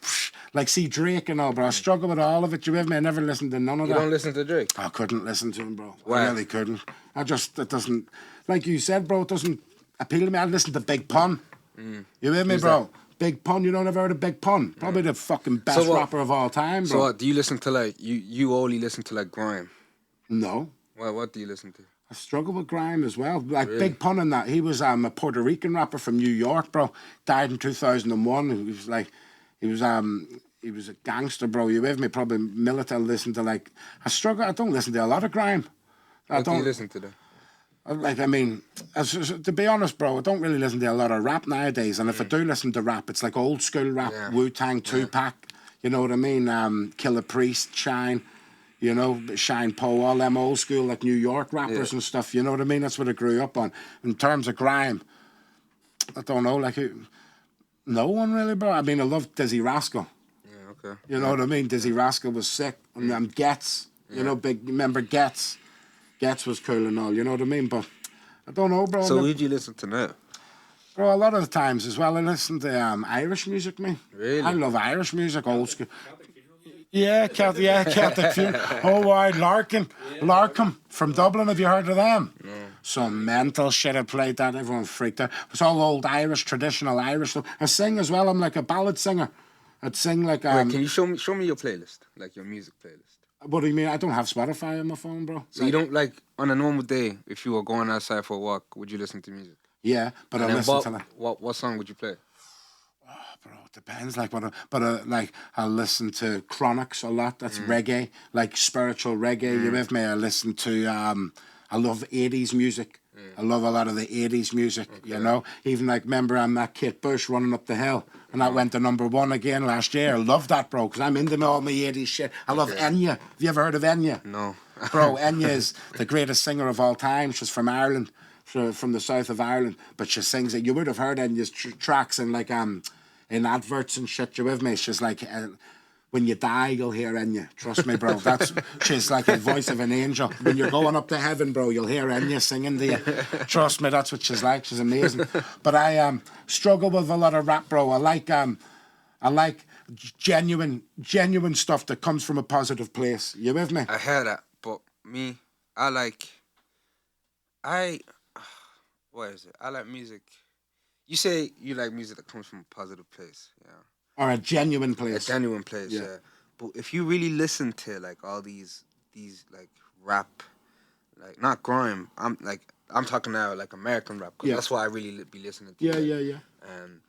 Like, see Drake and all, bro. I struggle with all of it. You with me? I never listened to none of that. You don't listen to Drake? I couldn't listen to him, bro. Why? I really couldn't. It doesn't, like you said, bro, it doesn't appeal to me. I listen to Big Pun. You with me, bro? That? Big Pun, you don't ever heard of Big Pun? Probably the fucking best rapper of all time, bro. So what, do you listen to, like, you only listen to, like, grime? No. Well, what do you listen to? I struggle with grime as well. Like, really? Big Pun and that. He was a Puerto Rican rapper from New York, bro. Died in 2001. He was a gangster, bro. You with me? Probably military. Listen to, like... I don't listen to a lot of grime. What do you listen to then? Like, I mean, to be honest, bro, I don't really listen to a lot of rap nowadays. And if I do listen to rap, it's like old school rap. Yeah. Wu-Tang, Tupac. You know what I mean? Killer Priest, Shine. You know, Shine Poe, all them old school, like New York rappers and stuff. You know what I mean? That's what I grew up on. In terms of grime, I don't know, like, no one really, bro. I mean, I love Dizzy Rascal. Yeah, okay. You know what I mean? Dizzy Rascal was sick. And Getz, you know, remember Getz? Getz was cool and all, you know what I mean? But I don't know, bro. So who do you listen to now? Bro, a lot of the times as well, I listen to Irish music, me. Really? I love Irish music, old school. Yeah, Celtic Fusion. Oh, why, Larkin from Dublin. Have you heard of them? No. Some mental shit. I played that. Everyone freaked out. It's all old Irish, traditional Irish stuff. I sing as well. I'm like a ballad singer. I'd sing like... Wait, can you show me your playlist? Like your music playlist? What do you mean? I don't have Spotify on my phone, bro. So you don't, like, on a normal day, if you were going outside for a walk, would you listen to music? Yeah, but I listen to... What song would you play? Bro, it depends. Like, like, I listen to Chronics a lot. That's reggae, like spiritual reggae. You with me? I listen to, I love 80s music. I love a lot of the 80s music, you know? Even like, remember that Kate Bush Running Up the Hill, and that went to #1 again last year. I love that, bro, because I'm into all my 80s shit. I love Enya. Have you ever heard of Enya? No. Bro, Enya is the greatest singer of all time. She's from Ireland, from the south of Ireland, but she sings it. You would have heard Enya's tracks in, like, in adverts and shit. You with me? She's like, when you die, you'll hear Enya. Trust me, bro. She's like a voice of an angel. When you're going up to heaven, bro, you'll hear Enya singing to you. Trust me, that's what she's like. She's amazing. But I struggle with a lot of rap, bro. I like genuine stuff that comes from a positive place. You with me? I hear that, but me, I like I what is it? I like music. You say you like music that comes from a positive place, yeah. Or a genuine A place. genuine place, Yeah. yeah. But if you really listen to like all these like rap, like not grime, I'm talking now like American rap because Yeah. that's what I really be listening to. Yeah, like, yeah. And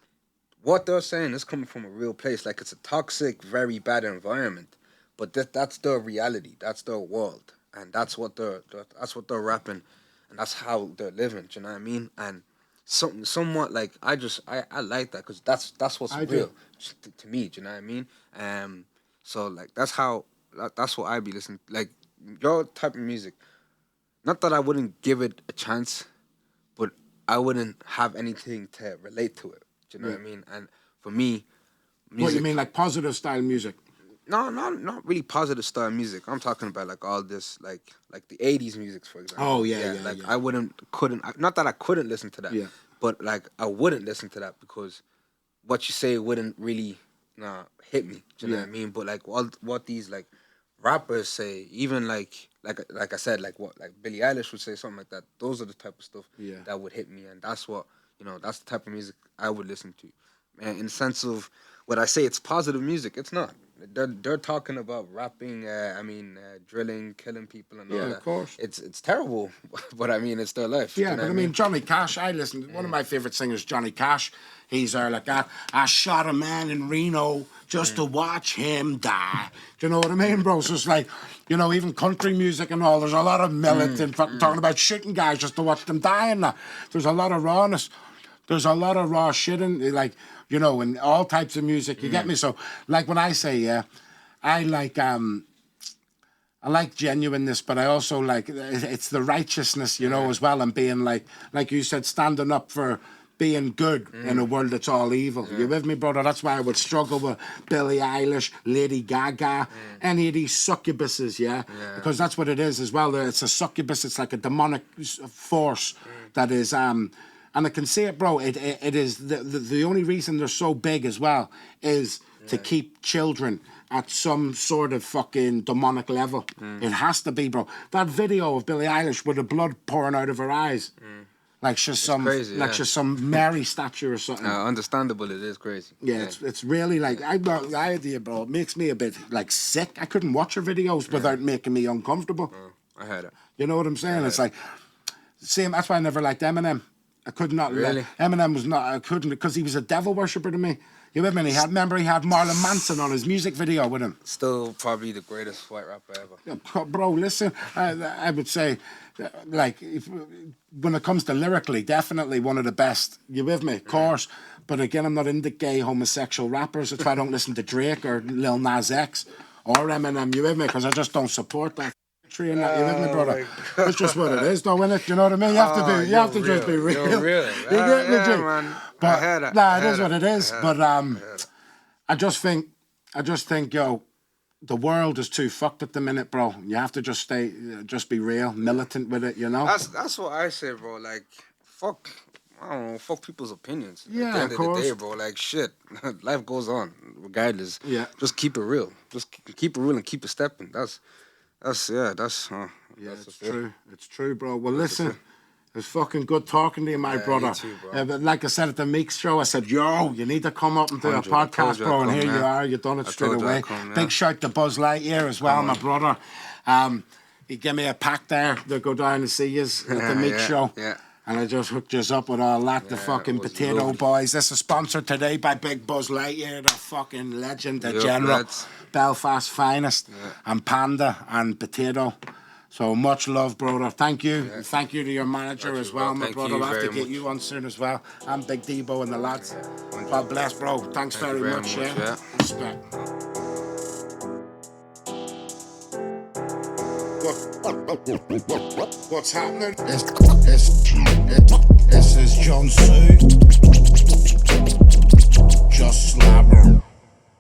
what they're saying is coming from a real place. Like it's a toxic, very bad environment, but that's their reality. That's their world, and that's what they're rapping, and that's how they're living. Do you know what I mean? And somewhat like I like that because that's what's I real do. to me. Do you know what I mean? So like that's how that's what I be listening. Like your type of music. Not that I wouldn't give it a chance, but I wouldn't have anything to relate to it. Do you know Yeah. what I mean? And for me, What you music. mean, like positive style music? No, not really positive style music. I'm talking about like all this, like the '80s music, for example. Oh, yeah, yeah, Like yeah. I couldn't. Not that I couldn't listen to that, Yeah. but like I wouldn't listen to that because what you say wouldn't really hit me. Do you know Yeah. what I mean? But like what these like rappers say, even like I said, like what like Billie Eilish would say something like that. Those are the type of stuff Yeah. that would hit me, and that's what that's the type of music I would listen to. And in the sense of what I say, it's positive music. It's not. They're talking about rapping. Drilling, killing people, and all Yeah, that. of course. It's terrible, but I mean, it's their life. Yeah, do you know but what I mean, Johnny Cash, I listen. One of my favorite singers, Johnny Cash, he's like that. I shot a man in Reno just to watch him die. Do you know what I mean, bro? So it's like, even country music and all, there's a lot of militant fucking talking about shooting guys just to watch them die and that. There's a lot of rawness. There's a lot of raw shit in, like, in all types of music. You get me? So, like, when I say, yeah, I like genuineness, but I also like it's the righteousness, as well, and being like you said, standing up for being good in a world that's all evil. You with me, brother? That's why I would struggle with Billie Eilish, Lady Gaga, any of these succubuses, yeah? Because that's what it is as well. It's a succubus. It's like a demonic force that is and I can say it, bro. It is the only reason they're so big as well is to keep children at some sort of fucking demonic level. It has to be, bro. That video of Billie Eilish with the blood pouring out of her eyes, like she's crazy, she's some Mary statue or something. Understandable, it is crazy. Yeah, it's really like, I don't lie to you, bro. It makes me a bit like sick. I couldn't watch her videos without making me uncomfortable. I heard it. You know what I'm saying? It's like same. That's why I never liked Eminem. I could not. Really? Eminem was not. I couldn't because he was a devil worshipper to me. You with me? He had Marilyn Manson on his music video with him. Still probably the greatest white rapper ever. Yeah, bro, listen. I would say, like, when it comes to lyrically, definitely one of the best. You with me? Of course. But again, I'm not into gay homosexual rappers. That's why I don't listen to Drake or Lil Nas X or Eminem. You with me? Because I just don't support that. And that, you with me, brother? That's just what it is, though, innit? You know what I mean? You have to you have to just be real. You're real. You get me, G? Man. But it is what it is. But I just think, yo, the world is too fucked at the minute, bro. You have to just be real, militant with it, That's what I say, bro. Like, fuck. I don't know, fuck people's opinions. Yeah, at the end of of course. the day, bro, like shit. Life goes on, regardless. Yeah. Just keep it real. Just keep it real and keep it stepping. That's it's true. It's true, bro. Well, listen, it's fucking good talking to you, my brother. You too, bro. But like I said at the Meeks show, I said, yo, you need to come up and do a 100, I told podcast, you bro. I'd And here come, you man. are. You've done it I straight told you I'd away. come, man. Big shout to Buzz Lightyear as well, my brother. He gave me a pack there to go down and see you at the Meeks show. Yeah. And I just hooked you up with all that, the fucking it was Potato lovely. Boys. This is sponsored today by Big Buzz Lightyear, the fucking legend, the Yup, general, lads. Belfast finest, and Panda and Potato. So much love, brother. Thank you. Yeah. Thank you to your manager Thank as you, well, bro. my Thank brother. you We'll have to very get much. you on soon as well. And Big Debo and the lads. 100. God bless, bro. Thanks Thank you very very much. much, Yeah. yeah. Respect. What's happening? This is Jun Tzu. Just Slabberin.